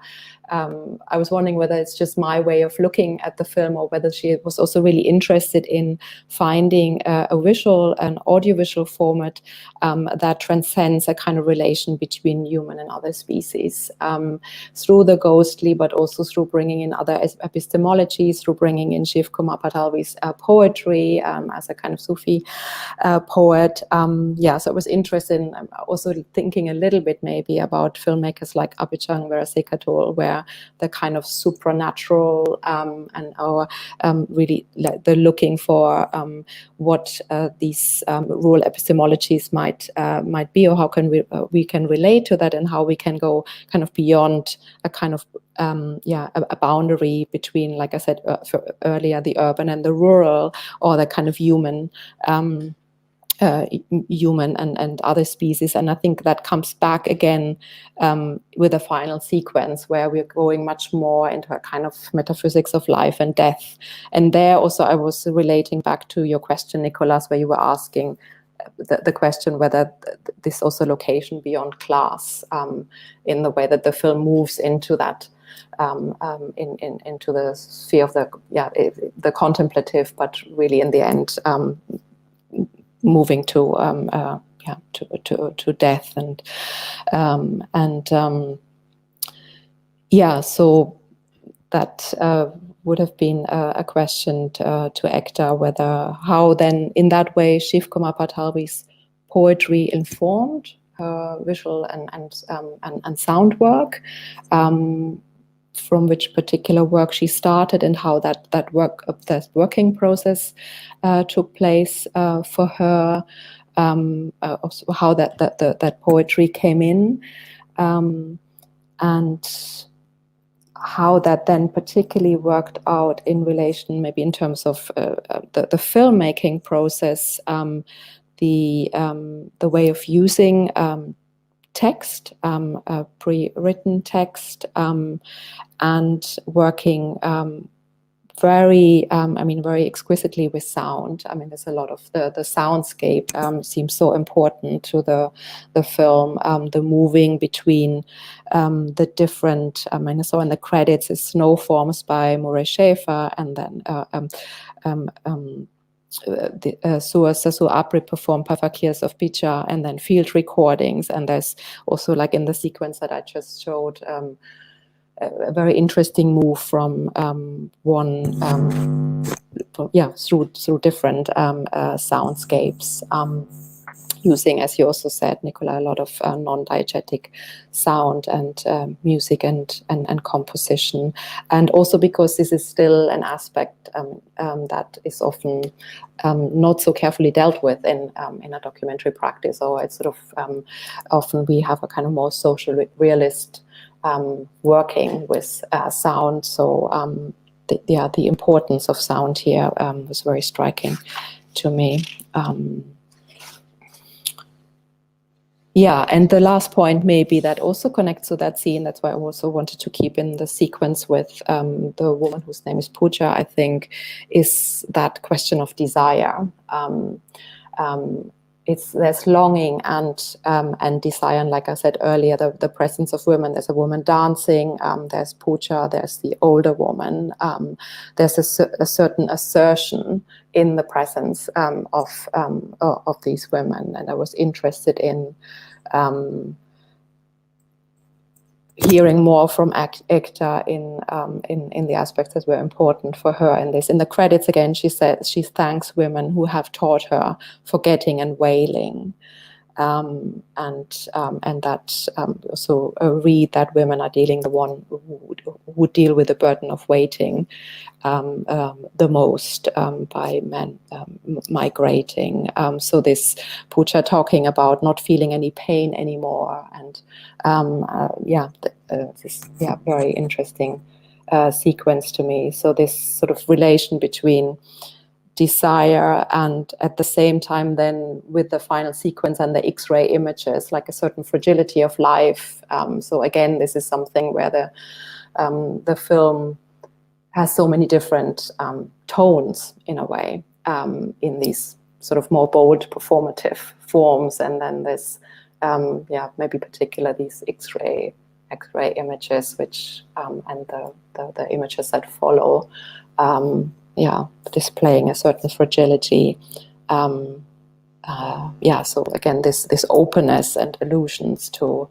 I was wondering whether it's just my way of looking at the film, or whether she was also really interested in finding a visual and audiovisual format that transcends a kind of relation between human and other species, through the ghostly, but also through bringing in other epistemologies, through bringing in Shiv Kumar Batalvi's poetry as a kind of Sufi poet. So I was interested in also thinking a little bit maybe about filmmakers like Abhichang Veerasekatol, where the kind of supernatural and our really the looking for what these rural epistemologies might be, or how can we can relate to that, and how we can go kind of beyond a kind of a boundary between, like I said earlier, the urban and the rural, or the kind of human and other species. And I think that comes back again with a final sequence where we're going much more into a kind of metaphysics of life and death. And there also I was relating back to your question, Nicolas, where you were asking the question whether this also location beyond class, in the way that the film moves into that, into the sphere of the contemplative, but really in the end moving to death so that would have been a question to Ekta, whether how then in that way Shiv Kumar Batalvi's poetry informed her visual and sound work, from which particular work she started, and how that working process took place for her, how that poetry came in, and how that then particularly worked out in relation, maybe in terms of the filmmaking process, the way of using text, pre-written text, and working very exquisitely with sound. I mean, there's a lot of the soundscape seems so important to the film. The moving between the different. I saw in the credits is Snow Forms by Murray Schafer, and then Sasu Apri performed Pavakias of Picha, and then field recordings. And there's also, like in the sequence that I just showed, a very interesting move from through different soundscapes. using, as you also said, Nicola, a lot of non-diegetic sound and music and composition. And also because this is still an aspect that is often not so carefully dealt with in a documentary practice, or it's sort of often we have a kind of more social realist working with sound. So the importance of sound here was very striking to me. And the last point maybe that also connects to that scene, that's why I also wanted to keep in the sequence with the woman whose name is Pooja, I think, is that question of desire. There's longing and desire, and like I said earlier, the presence of women. There's a woman dancing. There's Pooja. There's the older woman. There's a certain assertion in the presence of these women, and I was interested in hearing more from Ekta in the aspects that were important for her in this. In the credits again, she says she thanks women who have taught her forgetting and wailing, and that also read that women are the one who deal with the burden of waiting the most by men migrating. So this Pooja talking about not feeling any pain anymore, and this very interesting sequence to me. So this sort of relation between desire and at the same time then with the final sequence and the X-ray images, like a certain fragility of life. So again, this is something where the film has so many different tones in a way, in these sort of more bold performative forms, and then there's maybe particular these X-ray images, which and the images that follow, displaying a certain fragility. So again, this openness and allusions to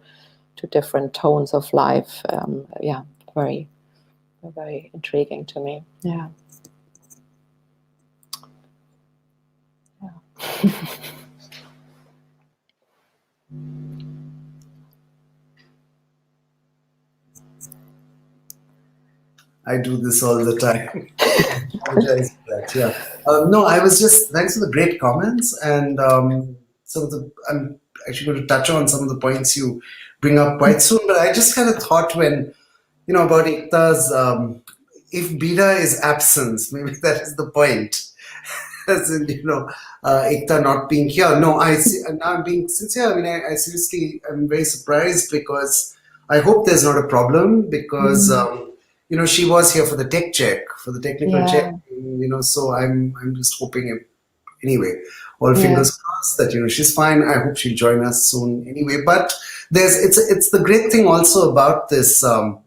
different tones of life, very, very intriguing to me. Yeah. I do this all the time. Apologize for that. Yeah. No, I was just, thanks for the great comments, and some of the, I'm actually going to touch on some of the points you bring up quite soon, but I just kind of thought when, about Ekta's, if Birha is absence, maybe that is the point. As in, Ekta not being here. No, now I'm being sincere. I mean, I seriously am very surprised, because I hope there's not a problem, because, she was here for the tech check, for the technical check, so I'm just hoping, anyway, all fingers crossed that, she's fine. I hope she'll join us soon anyway. But it's the great thing also about this film,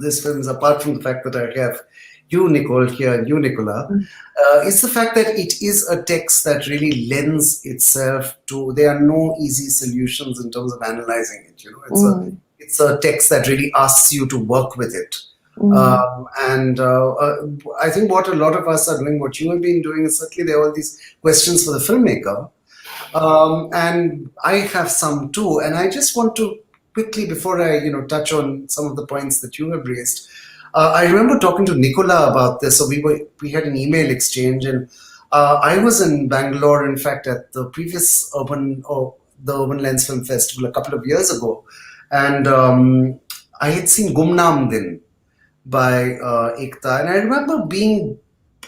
is apart from the fact that I have you, Nicole, here, and you, Nicola, is the fact that it is a text that really lends itself to, there are no easy solutions in terms of analyzing it. It's a text that really asks you to work with it. I think what a lot of us are doing, what you have been doing, is certainly there are all these questions for the filmmaker. And I have some too. And I just want to quickly, before I touch on some of the points that you have raised, I remember talking to Nicola about this. So we had an email exchange, and I was in Bangalore, in fact, at the previous the Urban Lens Film Festival a couple of years ago. And I had seen Gumnaam Din by Ekta. And I remember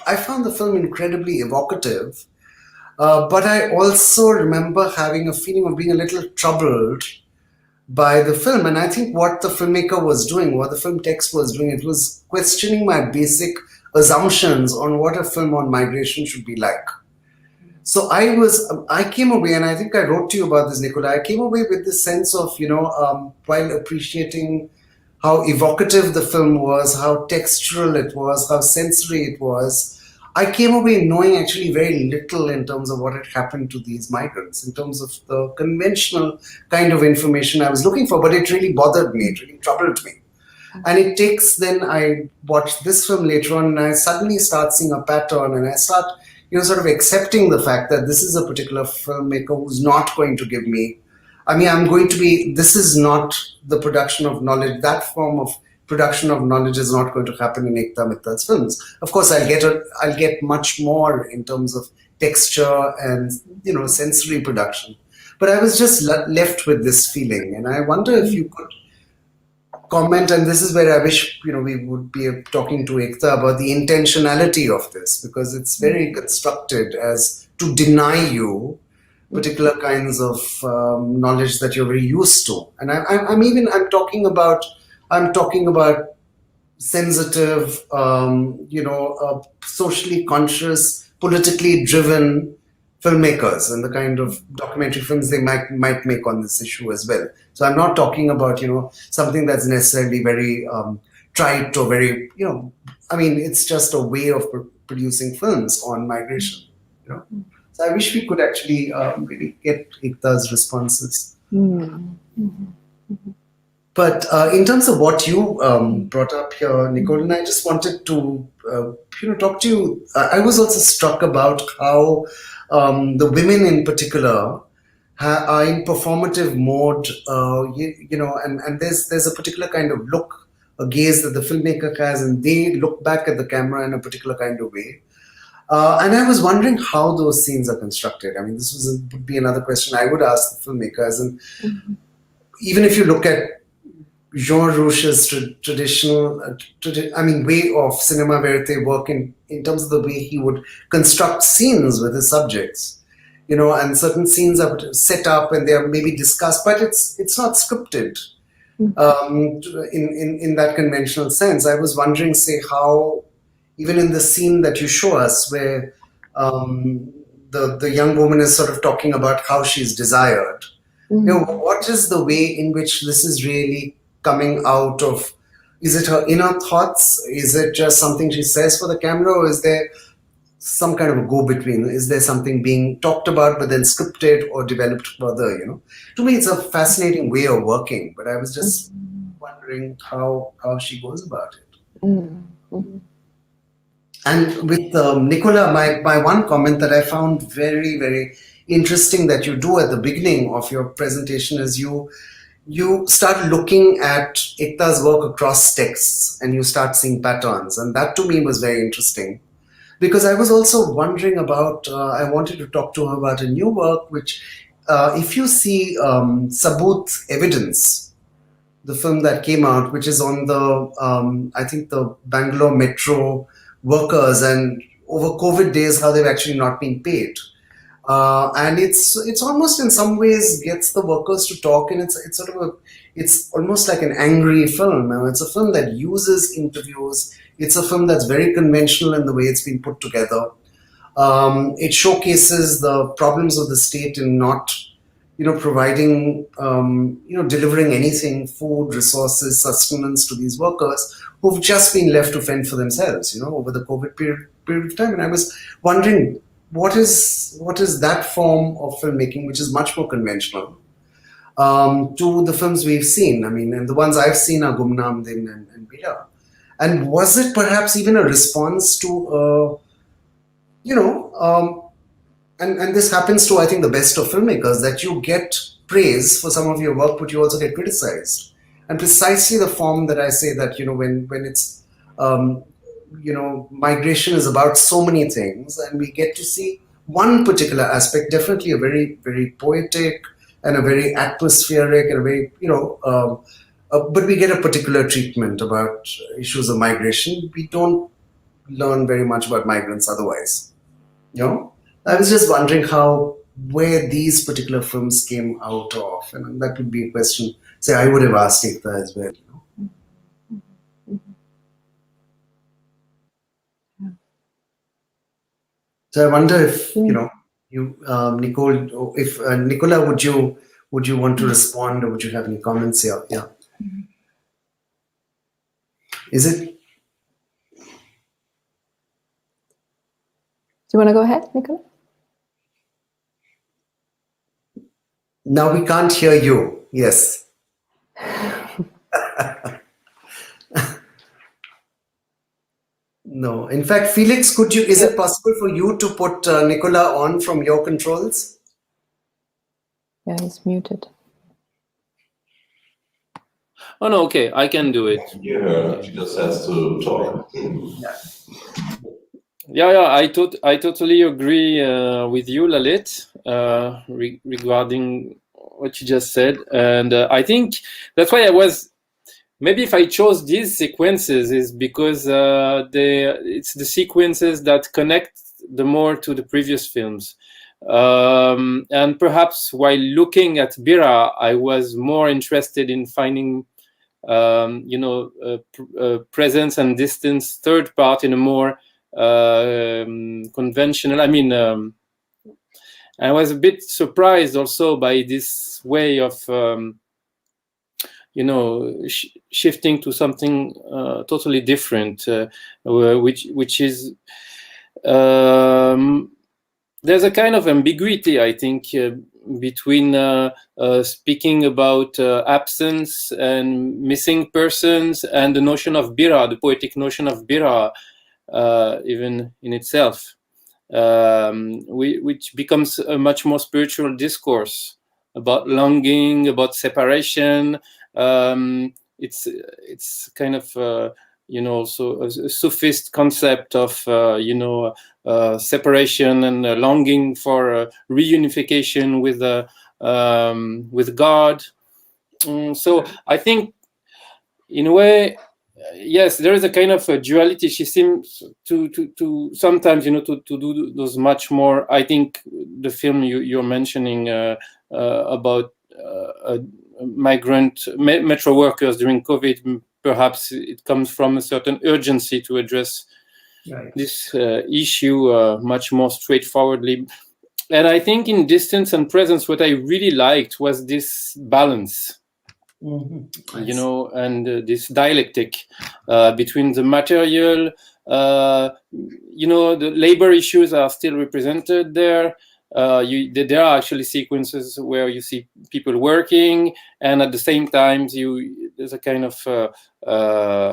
I found the film incredibly evocative. But I also remember having a feeling of being a little troubled by the film. And I think what the filmmaker was doing, what the film text was doing, it was questioning my basic assumptions on what a film on migration should be like. So I came away, and I think I wrote to you about this, Nicola, I came away with this sense of, while appreciating how evocative the film was, how textural it was, how sensory it was, I came away knowing actually very little in terms of what had happened to these migrants, in terms of the conventional kind of information I was looking for, but it really bothered me, it really troubled me. And then I watched this film later on, and I suddenly start seeing a pattern, and I start sort of accepting the fact that this is a particular filmmaker who's not going to give me, this is not the production of knowledge. That form of production of knowledge is not going to happen in Ekta Mittal's films. Of course, I'll get much more in terms of texture and, sensory production. But I was just left with this feeling, and I wonder if you could comment, and this is where I wish we would be talking to Ekta about the intentionality of this, because it's very constructed as to deny you particular kinds of knowledge that you're very used to. And I'm talking about sensitive, socially conscious, politically driven filmmakers and the kind of documentary films they might make on this issue as well. So I'm not talking about, something that's necessarily very trite or very, it's just a way of producing films on migration, So I wish we could actually really get Ekta's responses. But in terms of what you brought up here, Nicole, and I just wanted to, talk to you. I was also struck about how the women in particular are in performative mode, and there's a particular kind of look, a gaze that the filmmaker has, and they look back at the camera in a particular kind of way. And I was wondering how those scenes are constructed. This would be another question I would ask the filmmakers. And even if you look at Jean Rouche's traditional, way of cinema verite work in terms of the way he would construct scenes with his subjects, and certain scenes are set up and they are maybe discussed, but it's not scripted in that conventional sense. I was wondering, say, how even in the scene that you show us, where the young woman is sort of talking about how she's desired, what is the way in which this is really coming out of? Is it her inner thoughts? Is it just something she says for the camera, or is there some kind of a go-between? Is there something being talked about but then scripted or developed further? To me, it's a fascinating way of working, but I was just wondering how she goes about it. And with Nikola, my one comment that I found very, very interesting that you do at the beginning of your presentation is you start looking at Ekta's work across texts and you start seeing patterns. And that to me was very interesting, because I was also wondering about, I wanted to talk to her about a new work, which if you see Sabut Evidence, the film that came out, which is on the, I think the Bangalore Metro workers, and over COVID days, how they've actually not been paid. And it's almost in some ways gets the workers to talk, and it's almost like an angry film. It's a film that uses interviews. It's a film that's very conventional in the way it's been put together. It showcases the problems of the state in not, providing, delivering anything, food, resources, sustenance to these workers who've just been left to fend for themselves, over the COVID period of time. And I was wondering, what is that form of filmmaking, which is much more conventional, to the films we've seen? And the ones I've seen are Gumnaam Din and Birha. And was it perhaps even a response to, and this happens to, I think, the best of filmmakers, that you get praise for some of your work, but you also get criticized. And precisely the form that I say that, when it's, migration is about so many things, and we get to see one particular aspect, definitely a very, very poetic and a very atmospheric and a very, but we get a particular treatment about issues of migration. We don't learn very much about migrants otherwise. I was just wondering where these particular films came out of, and that would be a question, say, I would have asked Ekta as well. So I wonder if Nicole, if Nicola, would you want to respond, or would you have any comments here? Yeah. Is it? Do you want to go ahead, Nicola? Now we can't hear you. Yes. No. In fact, Felix, is it possible for you to put Nikola on from your controls? Yeah, he's muted. Oh no, okay, I can do it. Hear her. She just has to talk. Yeah, I totally agree with you, Lalit, regarding what you just said, and I think that's why maybe if I chose these sequences is because it's the sequences that connect the more to the previous films, and perhaps while looking at Birha, I was more interested in finding presence and distance third part in a more conventional. I mean, I was a bit surprised also by this way of shifting to something totally different, which is there's a kind of ambiguity, I think, between speaking about absence and missing persons and the notion of Birha, the poetic notion of Birha, even in itself, which becomes a much more spiritual discourse about longing, about separation. It's kind of also a Sufist concept of separation and longing for reunification with God. So I think, in a way, yes, there is a kind of a duality. She seems to sometimes to do those much more. I think the film you're mentioning about migrant metro workers during COVID, perhaps it comes from a certain urgency to address this issue much more straightforwardly. And I think in Distance and Presence, what I really liked was this balance. And this dialectic between the material, the labor issues are still represented there. There are actually sequences where you see people working, and at the same time, there's a kind of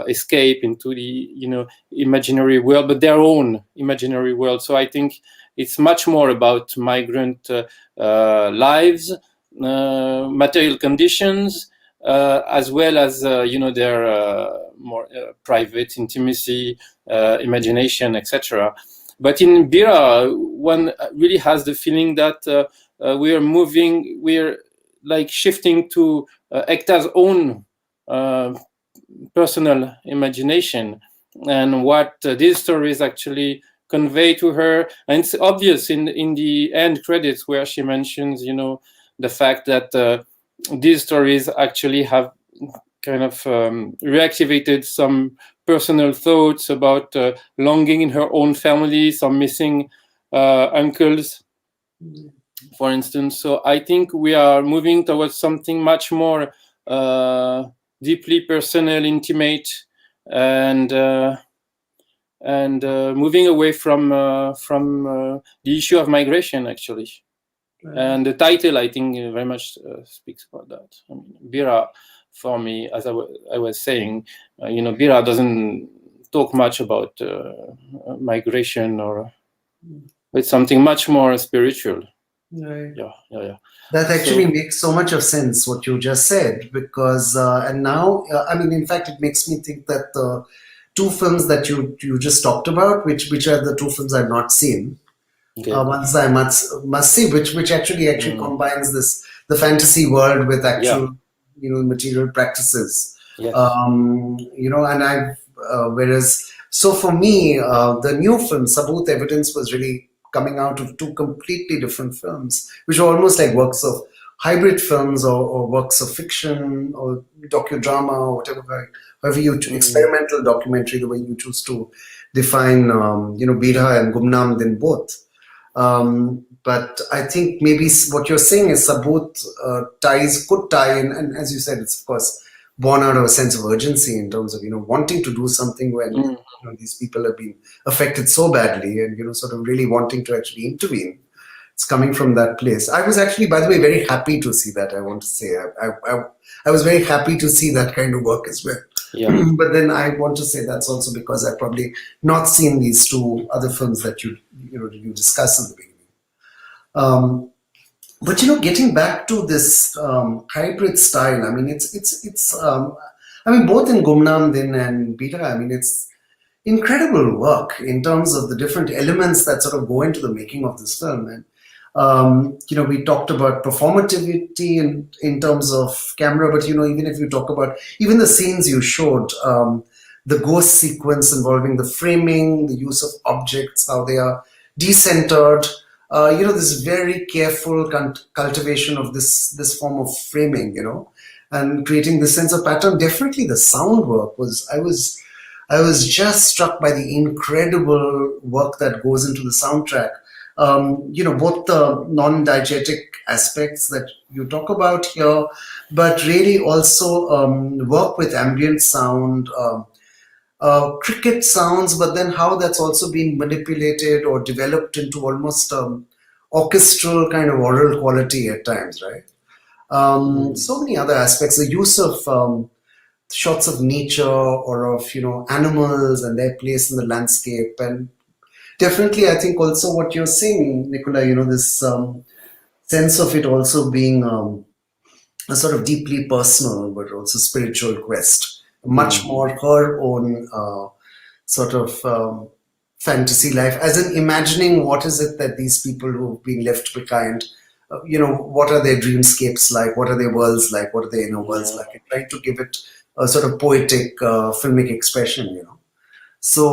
escape into the imaginary world, but their own imaginary world. So I think it's much more about migrant lives, material conditions, as well as their more private intimacy, imagination, etc. But in Birha, one really has the feeling that we're like shifting to Ekta's own personal imagination, and what these stories actually convey to her. And it's obvious in the end credits where she mentions, the fact that these stories actually have kind of reactivated some personal thoughts about longing in her own family, some missing uncles, for instance. So I think we are moving towards something much more deeply personal, intimate, and moving away from the issue of migration, actually. And the title, I think, very much speaks about that. I mean, Birha, for me, as I was saying, Birha doesn't talk much about migration, it's something much more spiritual. Right. Yeah. That actually makes so much of sense, what you just said, because, and now, in fact, it makes me think that the two films that you just talked about, which are the two films I've not seen, ones I must see, which actually combines the fantasy world with actual, material practices. Yes. And I've whereas, so for me, the new film Sabut Evidence was really coming out of two completely different films, which are almost like works of hybrid films or works of fiction or docudrama or whatever you experimental documentary, the way you choose to define, Birha and Gumnam Din both. But I think maybe what you're saying is Sabut could tie in, and as you said, it's of course born out of a sense of urgency in terms of wanting to do something when these people have been affected so badly, and sort of really wanting to actually intervene. It's coming from that place. I was actually, by the way, very happy to see that. I want to say I was very happy to see that kind of work as well. Yeah. But then I want to say that's also because I've probably not seen these two other films that you discuss in the beginning. But getting back to this hybrid style, I mean, it's I mean, both in Gumnam Din and Birha, I mean, it's incredible work in terms of the different elements that sort of go into the making of this film. And we talked about performativity in terms of camera, but even if you talk about even the scenes you showed, the ghost sequence involving the framing, the use of objects, how they are decentered, this very careful cultivation of this form of framing, and creating this sense of pattern. Definitely the sound work I was just struck by the incredible work that goes into the soundtrack. Both the non-diegetic aspects that you talk about here, but really also work with ambient sound, cricket sounds, but then how that's also been manipulated or developed into almost orchestral kind of oral quality at times, right? So many other aspects, the use of shots of nature or of animals and their place in the landscape. And definitely I think also what you're saying, Nicola, this sense of it also being a sort of deeply personal but also spiritual quest, much more her own sort of fantasy life, as in imagining what is it that these people who've been left behind, what are their dreamscapes like, what are their worlds like, what are their inner worlds like, and trying to give it a sort of poetic filmic expression, So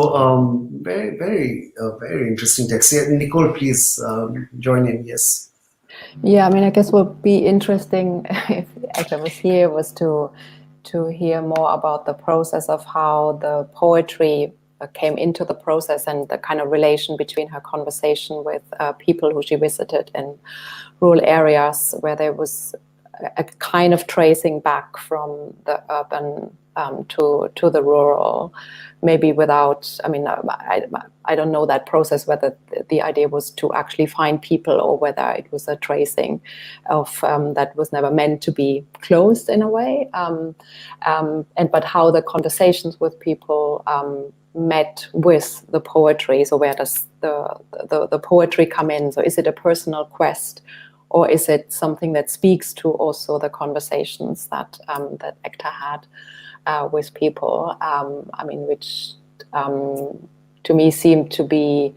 very, very, very interesting text. Yeah, Nicole, please join in. Yes. Yeah, I mean, I guess what would be interesting if Ekta was here was to hear more about the process of how the poetry came into the process and the kind of relation between her conversation with people who she visited in rural areas, where there was a kind of tracing back from the urban to the rural, maybe without, I mean, I don't know that process, whether the idea was to actually find people or whether it was a tracing of that was never meant to be closed in a way, but how the conversations with people met with the poetry. So where does the poetry come in? So is it a personal quest, or is it something that speaks to also the conversations that Ekta had with people? I mean, which to me seemed to be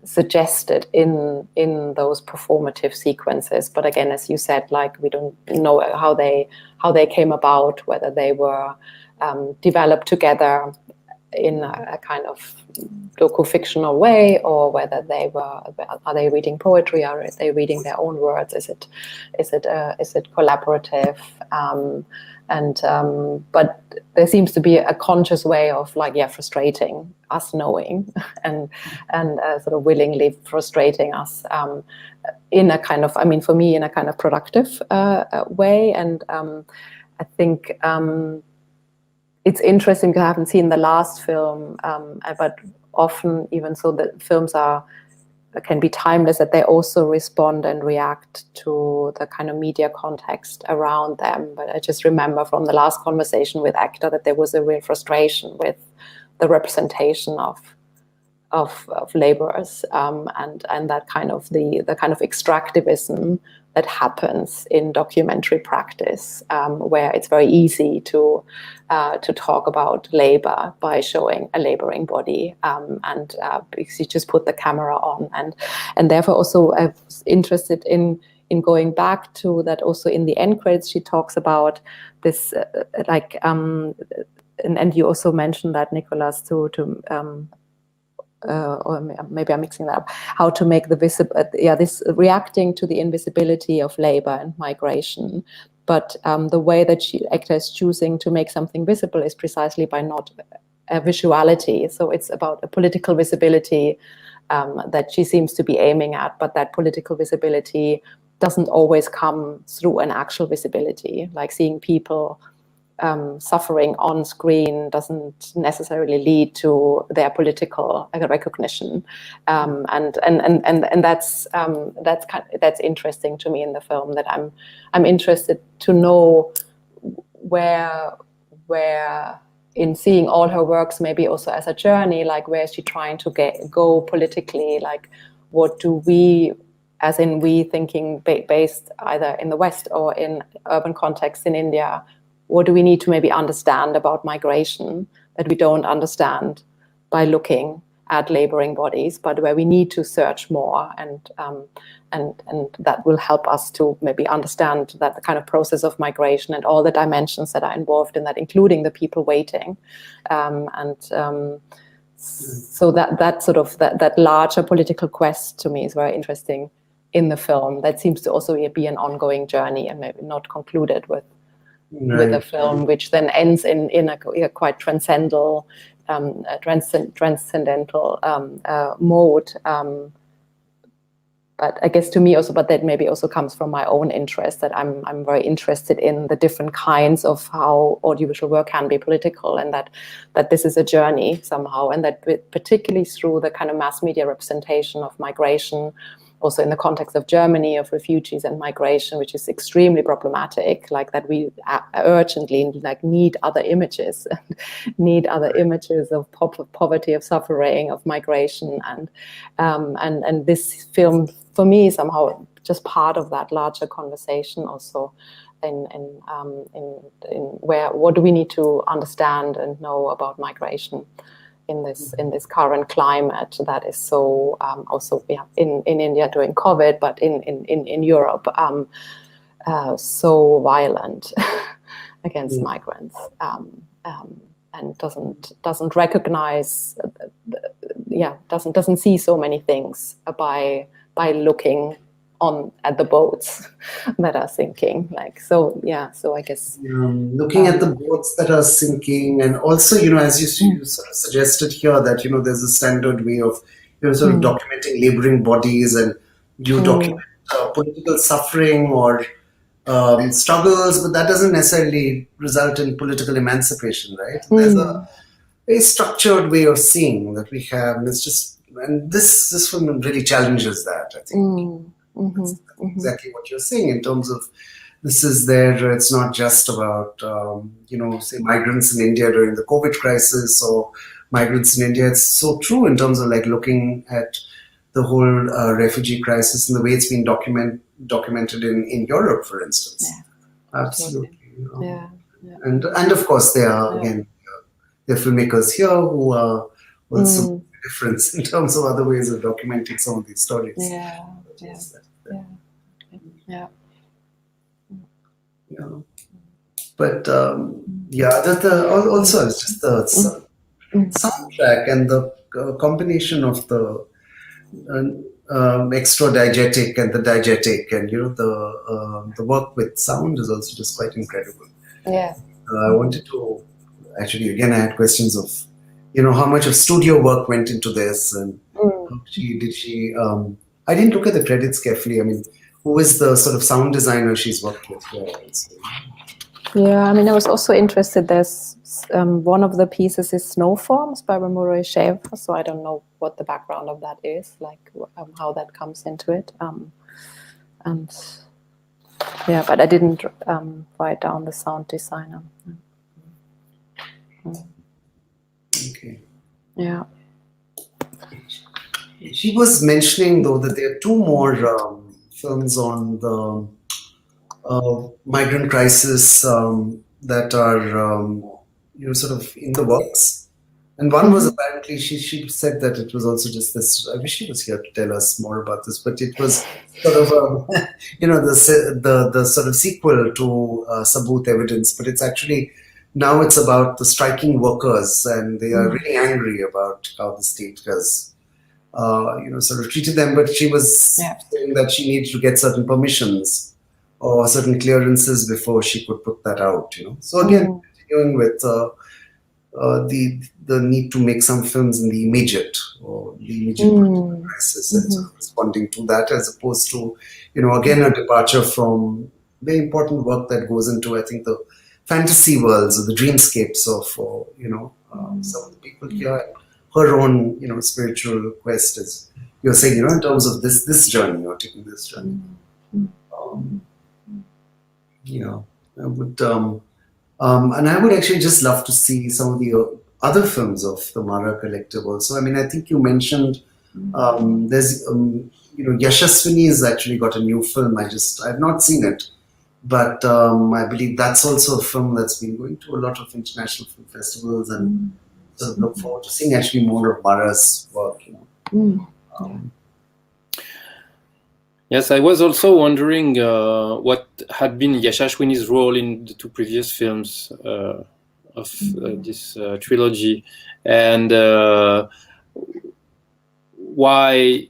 suggested in those performative sequences. But again, as you said, like, we don't know how they came about, whether they were developed together in a kind of docu-fictional way, or whether are they reading poetry, are they reading their own words? Is it collaborative? But there seems to be a conscious way of frustrating us knowing and sort of willingly frustrating us in a kind of, I mean, for me, in a kind of productive way. And I think it's interesting, because I haven't seen the last film, but often even so the films can be timeless, that they also respond and react to the kind of media context around them. But I just remember from the last conversation with Ekta that there was a real frustration with the representation of laborers, and that kind of the kind of extractivism that happens in documentary practice, where it's very easy to talk about labor by showing a laboring body, and because you just put the camera on, and therefore also I was interested in going back to that. Also in the end credits, she talks about this and you also mentioned that, Nicholas, to or maybe I'm mixing that up, how to make the visible, this reacting to the invisibility of labor and migration. But the way that Ekta is choosing to make something visible is precisely by not a visuality. So it's about a political visibility that she seems to be aiming at, but that political visibility doesn't always come through an actual visibility. Like seeing people suffering on screen doesn't necessarily lead to their political recognition, and that's interesting to me in the film. That I'm interested to know where in seeing all her works maybe also as a journey, like where is she trying to go politically, like what do we, as in we thinking based either in the West or in urban contexts in India, what do we need to maybe understand about migration that we don't understand by looking at laboring bodies, but where we need to search more, and that will help us to maybe understand that the kind of process of migration and all the dimensions that are involved in that, including the people waiting, so that sort of that larger political quest to me is very interesting in the film. That seems to also be an ongoing journey and maybe not concluded with a film, which then ends in a quite transcendental mode. But I guess to me also, but that maybe also comes from my own interest, that I'm very interested in the different kinds of how audiovisual work can be political, and that this is a journey somehow, and that particularly through the kind of mass media representation of migration, also in the context of Germany, of refugees and migration, which is extremely problematic, like that we urgently need other images, need other images of poverty, of suffering, of migration, and this film for me somehow just part of that larger conversation also in where what do we need to understand and know about migration in this current climate that is so also in India during COVID, but in Europe so violent against migrants, and doesn't recognize, doesn't see so many things by looking at the boats that are sinking, so I guess looking at the boats that are sinking, and also as you sort of suggested here that there's a standard way of sort of documenting laboring bodies, and you document political suffering or struggles, but that doesn't necessarily result in political emancipation, right? There's a very structured way of seeing that we have, and it's just, and this film really challenges that, I think. That's exactly what you're saying in terms of this is there. It's not just about say migrants in India during the COVID crisis or migrants in India. It's so true in terms of looking at the whole refugee crisis and the way it's been documented in Europe, for instance. Absolutely. And of course there are again there are filmmakers here who are also different in terms of other ways of documenting some of these stories. But also it's just the soundtrack and the combination of the extra diegetic and the diegetic, and the work with sound is also just quite incredible. I wanted to actually, again, I had questions of how much of studio work went into this, and how did she I didn't look at the credits carefully. I mean, who is the sort of sound designer she's worked with here? I was also interested. There's one of the pieces is Snowforms by Ramuro Shev, so I don't know what the background of that is, how that comes into it. But I didn't write down the sound designer. Okay. Yeah. She was mentioning, though, that there are two more films on the migrant crisis that are, sort of in the works. And one was apparently, she said that it was also just this, I wish she was here to tell us more about this, but it was sort of, the sort of sequel to Sabut Evidence, but it's actually, now it's about the striking workers, and they are really angry about how the state has sort of treated them, but she was saying that she needed to get certain permissions or certain clearances before she could put that out. So again, continuing with the need to make some films in the immediate political crisis, and sort of responding to that, as opposed to again a departure from very important work that goes into, I think, the fantasy worlds or the dreamscapes of some of the people here. Her own, spiritual quest, as you're saying, in terms of this journey, or taking this journey. I would And I would actually just love to see some of the other films of the Mara Collective also. I mean, I think you mentioned there's, Yashaswini has actually got a new film. I've not seen it, but I believe that's also a film that's been going to a lot of international film festivals, and so look forward to seeing actually more of Mara's work. Yes, I was also wondering what had been Yashaswini's role in the two previous films of this trilogy, and why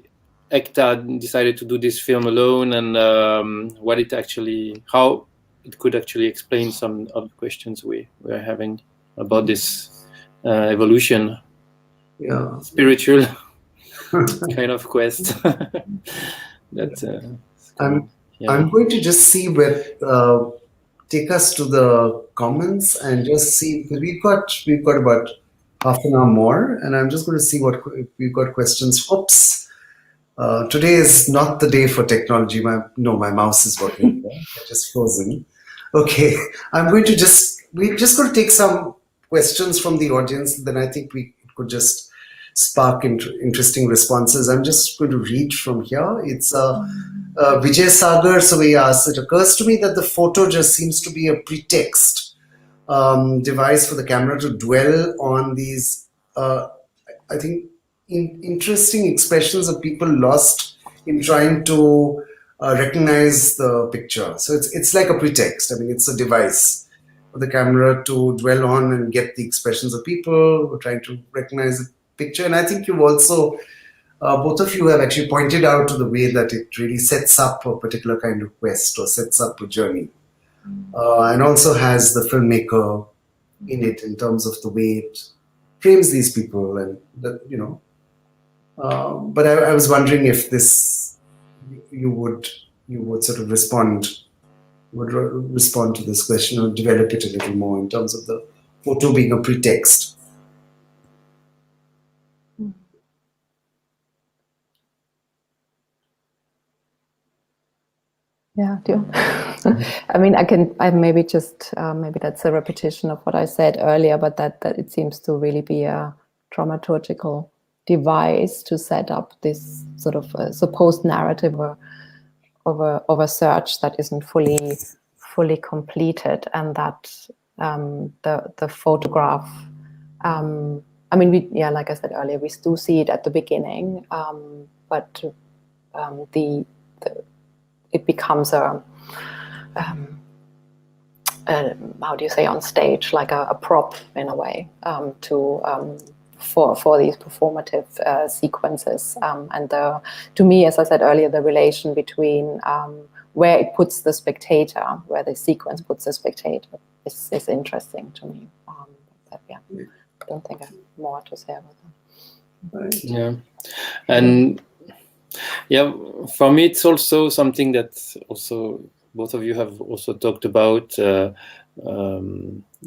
Ekta decided to do this film alone, and how it could actually explain some of the questions we were having about this evolution, spiritual kind of quest. I'm going to just see where take us to the comments and just see, because we've got about half an hour more, and I'm just going to see what we've got questions. Oops, today is not the day for technology. My mouse is working. It's just frozen. Okay, we're just going to take some questions from the audience. Then I think we could just spark interesting responses. I'm just going to read from here. It's Vijay Sagar. So he asks, it occurs to me that the photo just seems to be a pretext device for the camera to dwell on these, I think, interesting expressions of people lost in trying to recognize the picture. So it's like a pretext. I mean, it's a device for the camera to dwell on and get the expressions of people who are trying to recognize the picture. And I think you've also, both of you have actually pointed out to the way that it really sets up a particular kind of quest or sets up a journey. And also has the filmmaker in it in terms of the way it frames these people, and that, but I was wondering if this you would sort of respond to this question or develop it a little more in terms of the photo being a pretext. Yeah, I mean, I maybe just, maybe that's a repetition of what I said earlier, but that it seems to really be a dramaturgical device to set up this sort of supposed narrative of a search that isn't fully completed, and that the photograph, I mean, like I said earlier, we do see it at the beginning, but it becomes a how do you say, on stage, like a prop in a way, for these performative sequences, and to me, as I said earlier, the relation between where it puts the spectator, where the sequence puts the spectator, is interesting to me. I don't think I have more to say about that. Yeah, and for me, it's also something that also both of you have also talked about.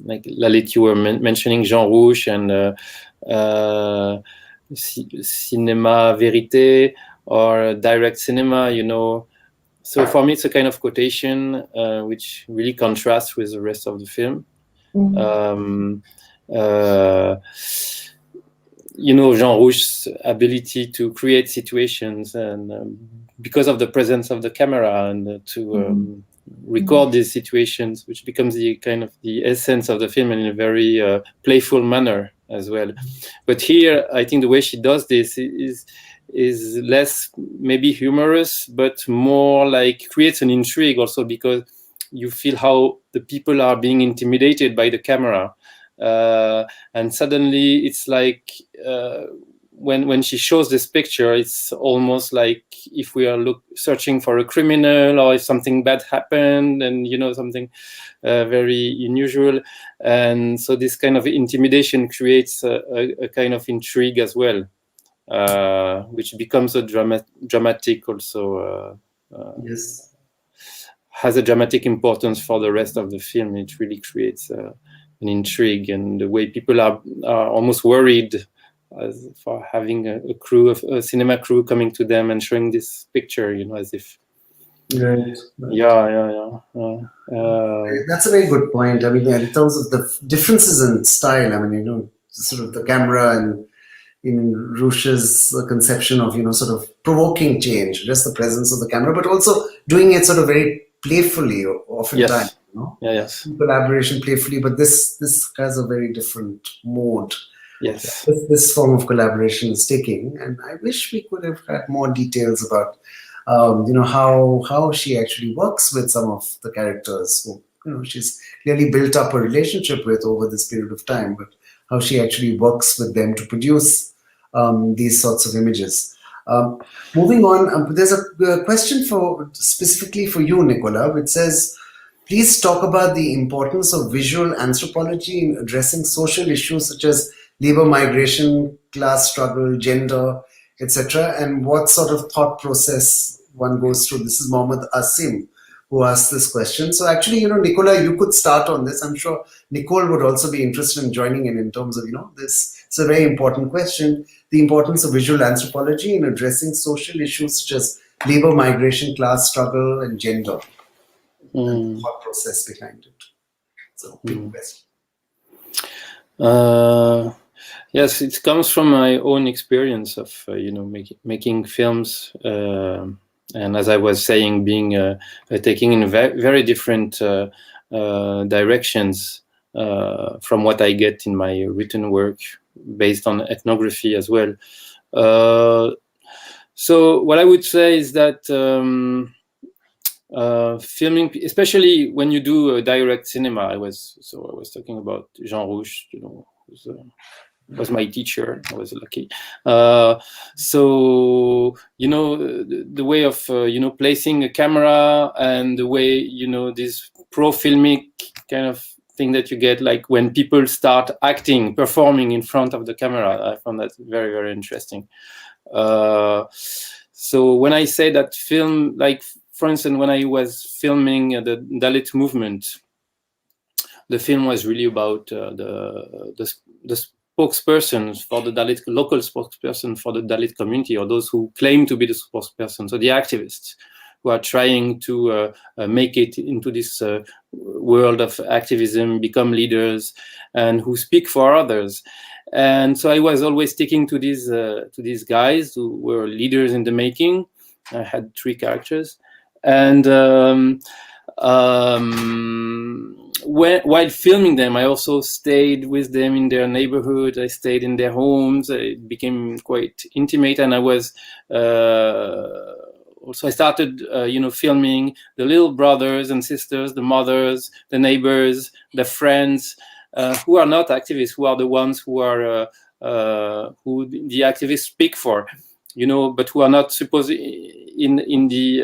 Like Lalit, you were mentioning Jean Rouch and cinema vérité or direct cinema, So for me, it's a kind of quotation which really contrasts with the rest of the film. Jean Rouch's ability to create situations, and because of the presence of the camera, and to record these situations, which becomes the kind of the essence of the film, and in a very playful manner as well. But here, I think the way she does this is less maybe humorous, but more like creates an intrigue also, because you feel how the people are being intimidated by the camera. And suddenly it's like when she shows this picture, it's almost like if we are searching for a criminal, or if something bad happened, and something very unusual. And so this kind of intimidation creates a kind of intrigue as well, which becomes a dramatic also. Yes. Has a dramatic importance for the rest of the film. It really creates an intrigue, and the way people are almost worried for having a cinema crew coming to them and showing this picture, as if Right. That's a very good point. I mean, in terms of the differences in style, I mean, sort of the camera and in Rush's conception of, sort of provoking change, just the presence of the camera, but also doing it sort of very playfully, oftentimes, Yes. collaboration playfully, but this has a very different mode. Yes. This form of collaboration is taking, and I wish we could have had more details about, how she actually works with some of the characters who, she's clearly built up a relationship with over this period of time, but how she actually works with them to produce these sorts of images. Moving on, there's a question specifically for you, Nicola, which says, please talk about the importance of visual anthropology in addressing social issues such as labor migration, class struggle, gender, etc., and what sort of thought process one goes through. This is Mohammed Asim who asked this question. So actually, Nicola, you could start on this. I'm sure Nicole would also be interested in joining in terms of, this. It's a very important question, the importance of visual anthropology in addressing social issues such as labor migration, class struggle, and gender. And the thought process behind it. So, big question. Yes, it comes from my own experience of, making films. And as I was saying, being taking in very different directions from what I get in my written work, based on ethnography as well. So what I would say is that filming, especially when you do direct cinema, I was talking about Jean Rouch, was my teacher. I was lucky. So the way of placing a camera, and the way this pro-filmic kind of thing that you get, like when people start acting, performing in front of the camera, I found that very, very interesting. So when I say that film, like for instance, when I was filming the Dalit movement, the film was really about the spokespersons for the Dalit, local spokesperson for the Dalit community, or those who claim to be the spokespersons, so the activists who are trying to make it into this world of activism, become leaders, and who speak for others. And so I was always sticking to these guys who were leaders in the making. I had 3 characters, and while filming them, I also stayed with them in their neighborhood. I stayed in their homes. It became quite intimate, and I was also, I started, filming the little brothers and sisters, the mothers, the neighbors, the friends, who are not activists, who are the ones who are who the activists speak for, but who are not supposed in the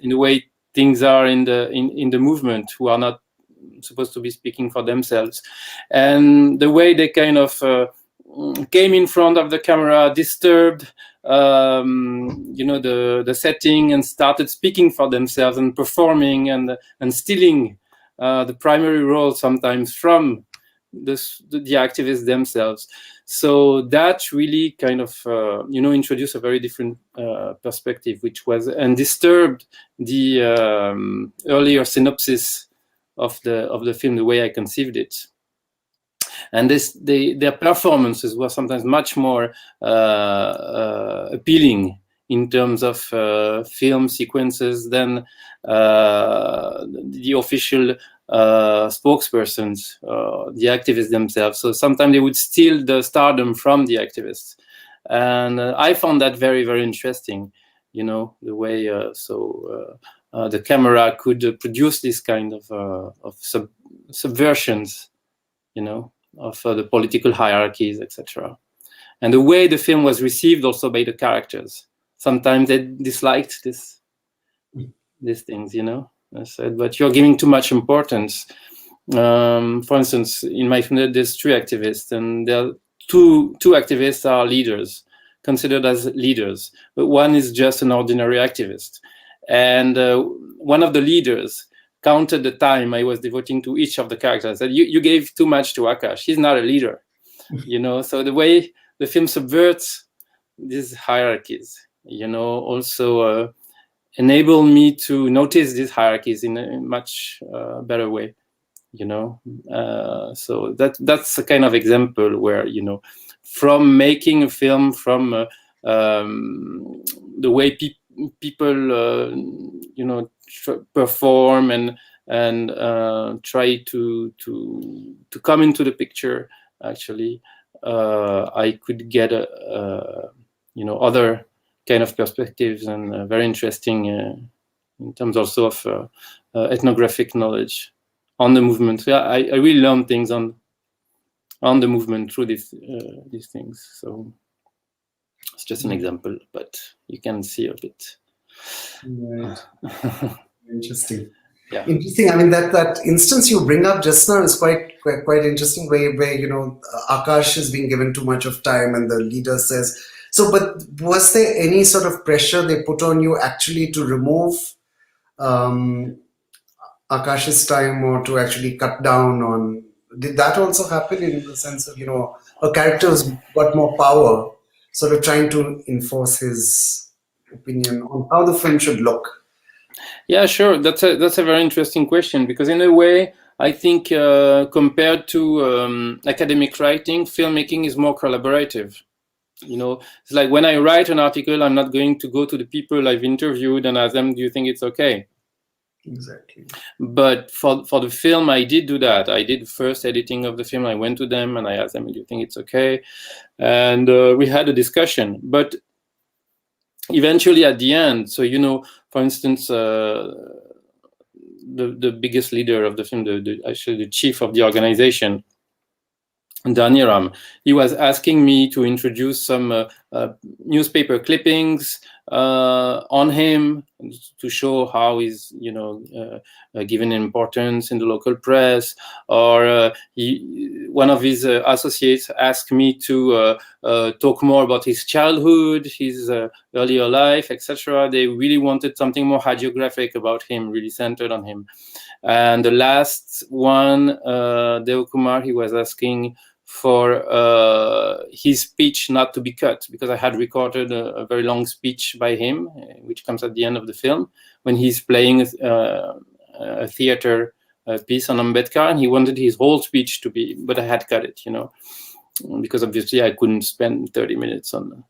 way things are in the movement, who are not supposed to be speaking for themselves. And the way they kind of came in front of the camera, disturbed the setting, and started speaking for themselves and performing and stealing the primary role sometimes from the activists themselves. So that really kind of introduced a very different perspective, which was, and disturbed the earlier synopsis of the film, the way I conceived it. And their performances were sometimes much more appealing in terms of film sequences than the official spokespersons, the activists themselves. So sometimes they would steal the stardom from the activists, and I found that very, very interesting. The way the camera could produce this kind of subversions, of the political hierarchies, etc. And the way the film was received also by the characters. Sometimes they disliked these things, I said, but you're giving too much importance. For instance, in my film, there's 3 activists, and there are two activists are leaders, considered as leaders, but one is just an ordinary activist. And one of the leaders counted the time I was devoting to each of the characters. Said, you gave too much to Akash. He's not a leader, So the way the film subverts these hierarchies, also enable me to notice these hierarchies in a much better way, you know. So that's a kind of example where, you know, from making a film, from the way people you know, perform and try to come into the picture, actually, I could get you know, other kind of perspectives, and very interesting in terms also of ethnographic knowledge on the movement. So I really learned things on the movement through these things. So it's just an example, but you can see a bit. Right. Interesting. Yeah. Interesting. I mean, that instance you bring up just now is quite interesting. Where you know, Akash is being given too much of time, and the leader says so. But was there any sort of pressure they put on you actually to remove Akash's time, or to actually cut down on? Did that also happen in the sense of, you know, a character's got more power, sort of trying to enforce his opinion on how the film should look? Yeah, sure. That's a very interesting question, because in a way, I think compared to academic writing, filmmaking is more collaborative. You know, it's like when I write an article, I'm not going to go to the people I've interviewed and ask them, do you think it's okay? Exactly. But for the film, I did do that. I did the first editing of the film. I went to them and I asked them, do you think it's okay? And we had a discussion. But eventually at the end, so, you know, for instance, the biggest leader of the film, actually the chief of the organization, Daniram, he was asking me to introduce some newspaper clippings on him to show how he's, you know, given importance in the local press. Or one of his associates asked me to talk more about his childhood, his earlier life, etc. They really wanted something more hagiographic about him, really centered on him. And the last one, Deo Kumar, he was asking for his speech not to be cut, because I had recorded a very long speech by him, which comes at the end of the film, when he's playing a theater piece on Ambedkar, and he wanted his whole speech to be, but I had cut it, you know, because obviously I couldn't spend 30 minutes on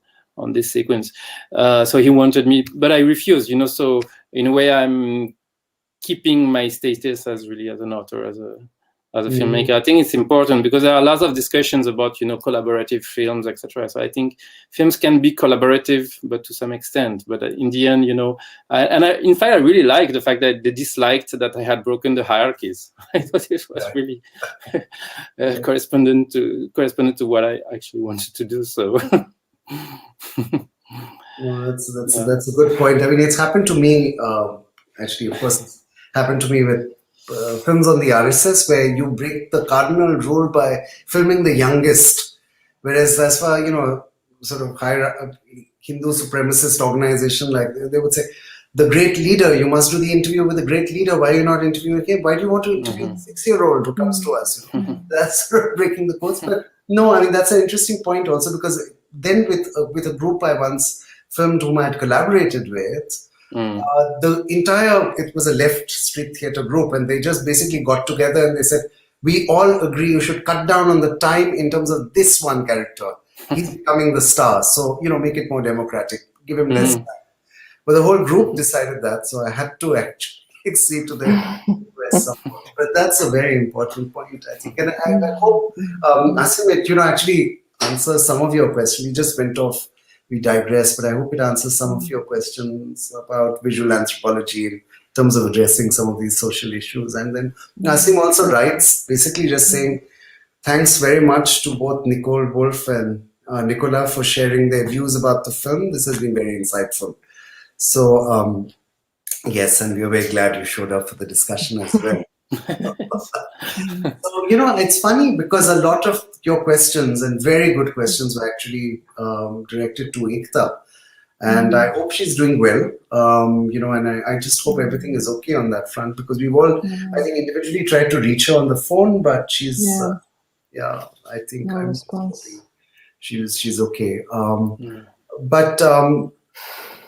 this sequence. So he wanted me, but I refused, you know. So in a way, I'm keeping my status as an author, as a filmmaker. I think it's important because there are lots of discussions about, you know, collaborative films, etc. So I think films can be collaborative, but to some extent. But in the end, you know, in fact, I really like the fact that they disliked that I had broken the hierarchies. I thought it was really correspondent to what I actually wanted to do. So that's a good point. I mean, it's happened to me. Actually, of course, it's happened to me with films on the RSS, where you break the cardinal rule by filming the youngest, whereas as far, you know, sort of Hindu supremacist organization, like they would say, the great leader, you must do the interview with the great leader. Why are you not interviewing him? Why do you want to interview the 6-year-old who comes to us? You know? That's sort of breaking the codes. But no, I mean, that's an interesting point also, because then with a group I once filmed whom I had collaborated with, it was a left street theater group, and they just basically got together and they said, we all agree you should cut down on the time in terms of this one character. He's becoming the star. So, you know, make it more democratic, give him less time. But the whole group decided that, so I had to actually accede to their request. But that's a very important point, I think. And I hope, Asim, it, you know, actually answers some of your questions. We just went off. We digress, but I hope it answers some of your questions about visual anthropology in terms of addressing some of these social issues. And then Nasim also writes, basically just saying, thanks very much to both Nicole Wolf and Nikola for sharing their views about the film. This has been very insightful. So, yes, and we are very glad you showed up for the discussion as well. So, you know, it's funny because a lot of your questions, and very good questions, were actually directed to Ekta, and I hope she's doing well. You know, and I just hope everything is okay on that front, because we've all, I think, individually tried to reach her on the phone, but she's, I think no response. She's okay. But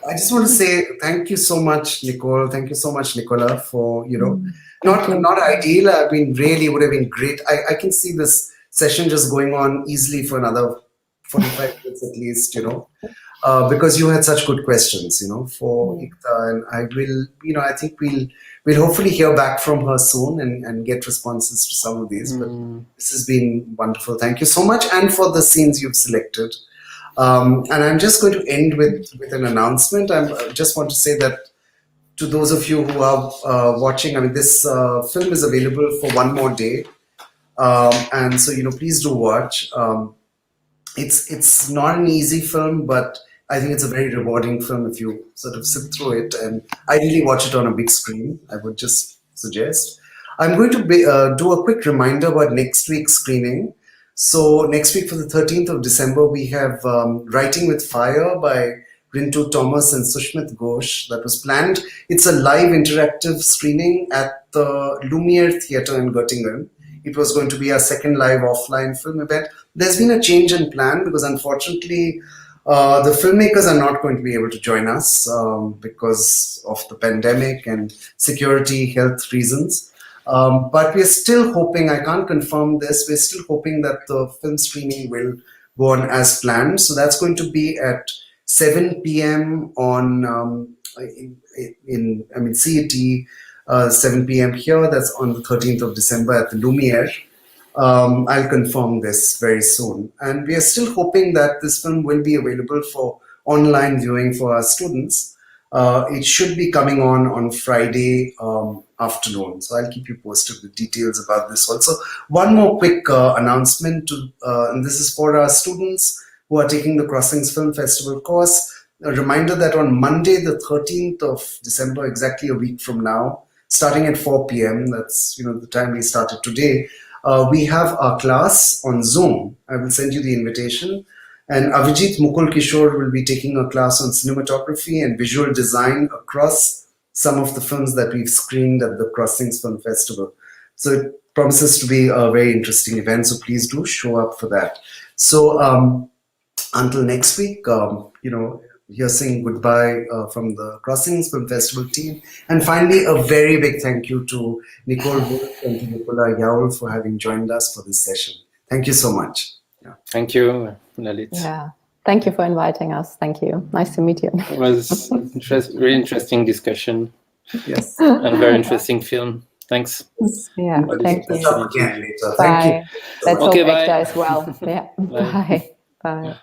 I just want to say thank you so much, Nicole. Thank you so much, Nicola, for, not ideal. I mean, really would have been great. I can see this session just going on easily for another 45 minutes at least, because you had such good questions, for Ikta. And I will, I think we'll hopefully hear back from her soon and get responses to some of these. But this has been wonderful. Thank you so much. And for the scenes you've selected. And I'm just going to end with an announcement. I just want to say that to those of you who are watching, I mean, this film is available for one more day. And so, please do watch. It's not an easy film, but I think it's a very rewarding film if you sort of sit through it. And ideally watch it on a big screen, I would just suggest. I'm going to do a quick reminder about next week's screening. So next week for the 13th of December, we have Writing with Fire by Rintu Thomas and Sushmit Ghosh that was planned. It's a live interactive screening at the Lumiere Theatre in Göttingen. It was going to be our second live offline film event. There's been a change in plan because unfortunately the filmmakers are not going to be able to join us because of the pandemic and security health reasons. But we're still hoping, I can't confirm this, we're still hoping that the film screening will go on as planned. So that's going to be at 7 p.m. on, CET, 7 p.m. here. That's on the 13th of December at the Lumiere. I'll confirm this very soon. And we are still hoping that this film will be available for online viewing for our students. It should be coming on Friday afternoon. So I'll keep you posted with details about this also. One more quick announcement, and this is for our students who are taking the Crossings Film Festival course. A reminder that on Monday, the 13th of December, exactly a week from now, starting at 4 p.m., that's the time we started today, we have our class on Zoom. I will send you the invitation. And Avijit Mukul Kishore will be taking a class on cinematography and visual design across some of the films that we've screened at the Crossings Film Festival. So it promises to be a very interesting event, so please do show up for that. So until next week, here saying goodbye from the Crossings Film Festival team. And finally, a very big thank you to Nicole Wolf and to Nikola Yaur for having joined us for this session. Thank you so much. Yeah. Thank you, Lalit. Yeah, thank you for inviting us. Thank you. Nice to meet you. It was very interesting discussion. Yes. And a very interesting film. Thanks. Yeah, thank you. Again later. Bye. Thank you. Let's Okay, hope bye. Ekta as well. Yeah. Bye. Bye.